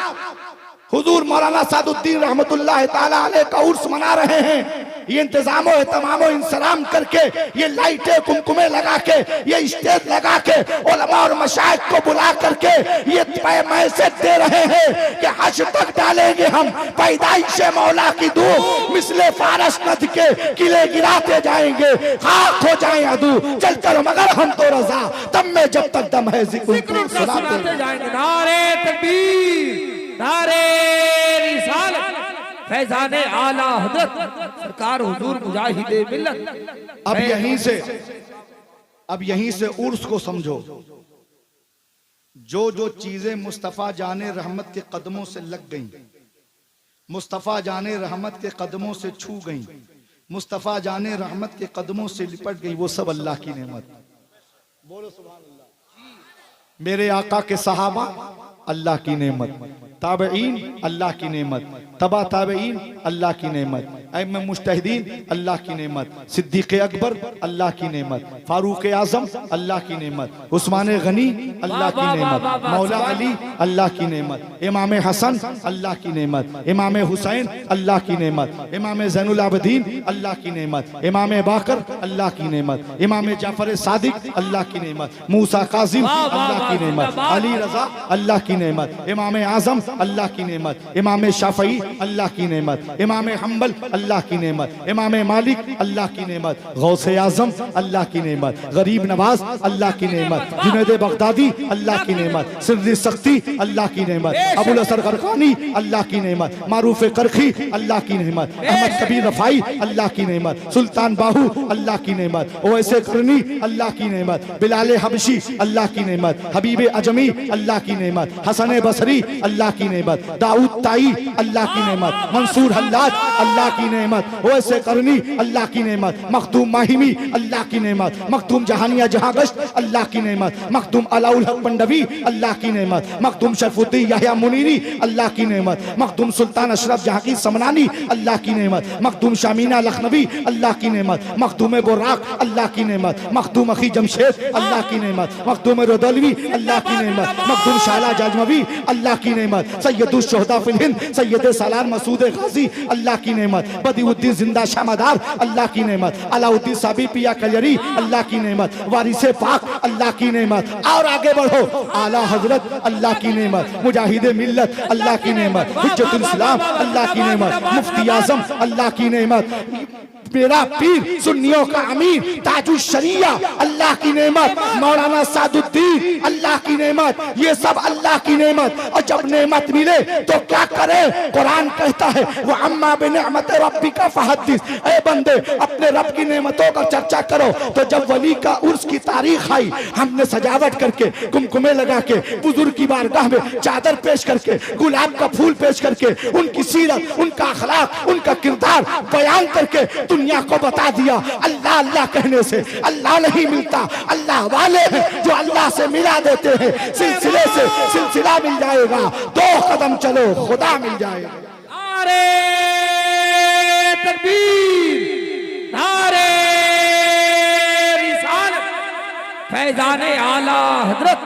हुजूर मौलाना सादुद्दीन रहमतुल्लाह ताला अलैह का उर्स मना रहे हैं। ये इंतजामो एहतमामो इंसलाम करके, ये लाइटें कुमकुमे लगा के, ये स्टेज लगा के, उलमा और मशाइख को बुला करके ये मैसेज दे रहे हैं कि हज तक डालेंगे हम पैदाइश मौला की दू, मिसले फारस नद के किले गिराते जाएंगे, खाक हो जाए अदू, चल कर मगर हम तो रजा, तब में जब तक दम है जिक्र सुनाते जाएंगे। नारे तकबीर, नारे रिसालत, फैजाने आला हजरत सरकार हुजूर मुजाहिदे मिल्लत। अब यहीं से उर्स को समझो। जो जो चीजें मुस्तफा जाने रहमत के कदमों से लग गईं, मुस्तफा जाने रहमत के कदमों से छू गईं, मुस्तफा जाने रहमत के कदमों से लिपट गई, वो सब अल्लाह की नेमत। बोलो सुभान अल्लाह। मेरे आका के सहाबा अल्लाह की नेमत, ताबईन अल्लाह की नेमत, तबा ताबईन अल्लाह की नेमत, अइम्मा मुज्तहिदीन अल्लाह की नेमत, सिद्दीक़ अकबर अल्लाह की नेमत, फारूक आज़म अल्लाह की नेमत, उस्मान गनी अल्लाह की नेमत, मौला अली अल्लाह की नेमत, इमाम हसन अल्लाह की नेमत, इमाम हुसैन अल्लाह की नेमत, इमाम ज़ैनुल आबिदीन अल्लाह की नेमत, इमाम बाकर अल्लाह की नेमत, इमाम जाफर सादिक अल्लाह की नेमत, मूसा काज़िम अल्लाह की नेमत, अली रज़ा अल्लाह की नेमत, इमाम आज़म अल्लाह की नेमत, इमाम शाफई अल्लाह की नेमत, इमाम हम्बल अल्लाह की नेमत, इमाम मालिक अल्लाह की नेमत, गौसे आज़म अल्लाह की नेमत, गरीब नवाज अल्लाह की नेमत, जुनैद बगदादी अल्लाह की नेमत, सिर्री सख्ती अल्लाह की नेमत, अबुल असर गरकानी अल्लाह की नेमत, मारूफ करखी अल्लाह की नेमत, अहमद कबीर रफाई अल्लाह की नेमत, सुल्तान बाहू अल्लाह की नेमत, ओवैसे करनी अल्लाह की नेमत, बिलाल हबशी अल्लाह की नेमत, हबीब अजमी अल्लाह की नेमत, हसन बसरी अल्लाह की नेमत, दाऊद ताई अल्लाह की नेमत, मंसूर हल्लाज अल्लाह की नेमत, ओवैसे करनी अल्लाह की नेमत, मखदूम माहिमी अल्लाह की नेमत, मखदूम जहानिया जहांगश्त अल्लाह की नेमत, मखदूम अलाउल हक पंडवी अल्लाह की नेमत, मखदूम शरफुद्दीन यहया मुनीरी अल्लाह की नेमत, मखदूम सुल्तान अशरफ जहांगीर समनानी अल्लाह की नेमत, मखदूम शामीना लखनवी अल्लाह की नेमत, मखदूम बुर्राक अल्लाह की नेमत, मखदूम अखी जमशेद अल्लाह की नेमत, मखदूम रदौलवी अल्लाह की नेमत, मखदूम शाला जाजमवी अल्लाह की नेमत, सैयदुल शुहदा फिल हिंद सैयद सालार मसूद गाजी अल्लाह की नेमत, बदीउद्दीन जिंदा शामदार अल्लाह की नेमत, अलाउद्दीन साबी पिया कलरी अल्लाह की नेमत, वारिसे पाक अल्लाह की नेमत, और आगे बढ़ो आला हजरत अल्लाह की नेमत, मुजाहिदे मिल्लत अल्लाह की नेमत, हुज्जतुल इस्लाम अल्लाह की नेमत, मुफ्ती आजम अल्लाह की नेमत, मेरा पीर सुन्नियों का अमीर ताजुल शरिया अल्लाह की नेमत, मौलाना सादुद्दीन अल्लाह की नेमत, ये सब अल्लाह की नेमत। और जब नेमत मिले तो क्या करे? कुरान कहता है वो अम्मा बिनिअमत रब्बिका फहद्दिस, ए बंदे अपने रब की नेमतों का चर्चा करो। तो जब वली का उर्स की तारीख आई, हमने सजावट करके कुमकुमे लगा के बुजुर्ग की बारगाह में चादर पेश करके गुलाब का फूल पेश करके उनकी सीरत, उनका अखलाक, उनका किरदार बयान करके दुनिया को बता दिया अल्लाह अल्लाह कहने से अल्लाह नहीं मिलता, अल्लाह वाले हैं जो अल्लाह से मिला देते हैं। सिलसिले से सिलसिला मिल जाएगा, 2 कदम चलो खुदा मिल जाएगा। नारे तकबीर, नारे रिसालत, फैजाने आला हजरत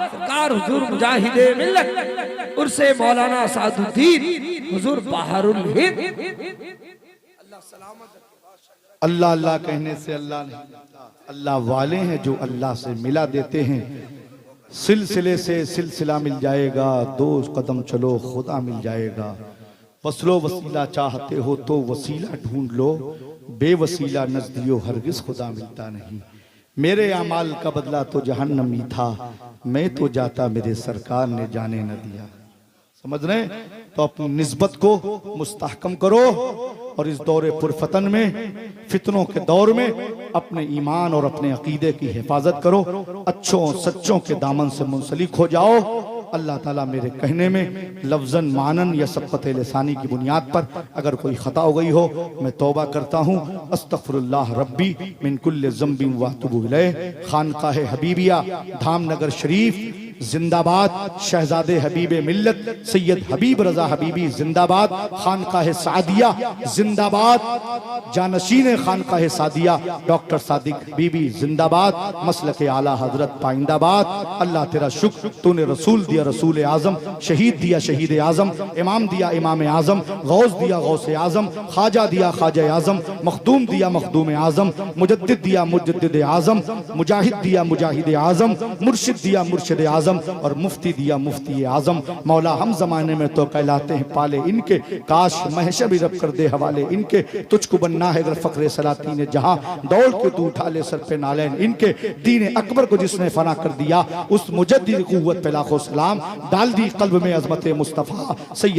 सरकार हुजूर मुजाहिदे मिल्लत उर्से मौलाना सादुद्दीन हुजूर बहारुल हिंद। अल्लाह सलामत। अल्लाह अल्लाह कहने से अल्लाह नहीं, अल्लाह वाले हैं जो अल्लाह से मिला देते हैं। सिलसिले से सिलसिला मिल जाएगा, 2 कदम चलो खुदा मिल जाएगा। वसलो वसीला चाहते हो तो वसीला ढूंढ लो, बेवसीला नजदियो हरगिज खुदा मिलता नहीं। मेरे अमाल का बदला तो जहन्नमी था, मैं तो जाता मेरे सरकार ने जाने न दिया। समझ रहे? तो अपनी निस्बत को मुस्तहकम करो और इस दौरे पुरफतन में, फितनों के दौर में अपने ईमान और अपने अकीदे की हिफाजत करो। अच्छों सच्चों के दामन से मुंसलिक हो जाओ। अल्लाह ताला मेरे कहने में लफ्ज़न मानन या सबक़त लिसानी की बुनियाद पर अगर कोई खता हो गई हो, मैं तौबा करता हूँ। अस्तग़फिरुल्लाह रब्बी मिन कुल्लि ज़ंबिन व अतूबु इलैह। खानकाह हबीबिया धामनगर शरीफ जिंदाबाद। शहजादे हबीबे मिल्लत सैयद हबीब रजा हबीबी जिंदाबाद। खानकाह सादिया जिंदाबाद। जानशीन खानकाह सादिया डॉक्टर सादिक बीबी जिंदाबाद। मसलक आला हजरत पाइंदाबाद। अल्लाह तेरा शुक्र, तूने रसूल दिया रसूल आजम, शहीद दिया शहीद आजम, इमाम दिया इमाम आजम, गौस दिया गौस आजम, ख्वाजा दिया ख्वाजा आजम, मखदूम दिया मखदूम आजम, मुजद्दिद दिया मुजद्दिद आजम, मुजाहिद दिया मुजाहिद आजम, मुर्शिद दिया मुर्शिद आजम और मुफ्ती दिया मुफ्ती आजम। मौला हम जमाने में तो कहलाते हैं पाले इनके, काश महशर भी रब कर दे हवाले इनके। तुझको बनना है अगर फक्रे सलातीन जहां, दौड़ के तू उठा ले सर पे नालैन इनके। दीन अकबर को जिसने फना कर दिया, उस मुजद्दिद कुव्वत पे लाखों सलाम। डाल दी कल्ब में अज़मत मुस्तफ़ा सैयद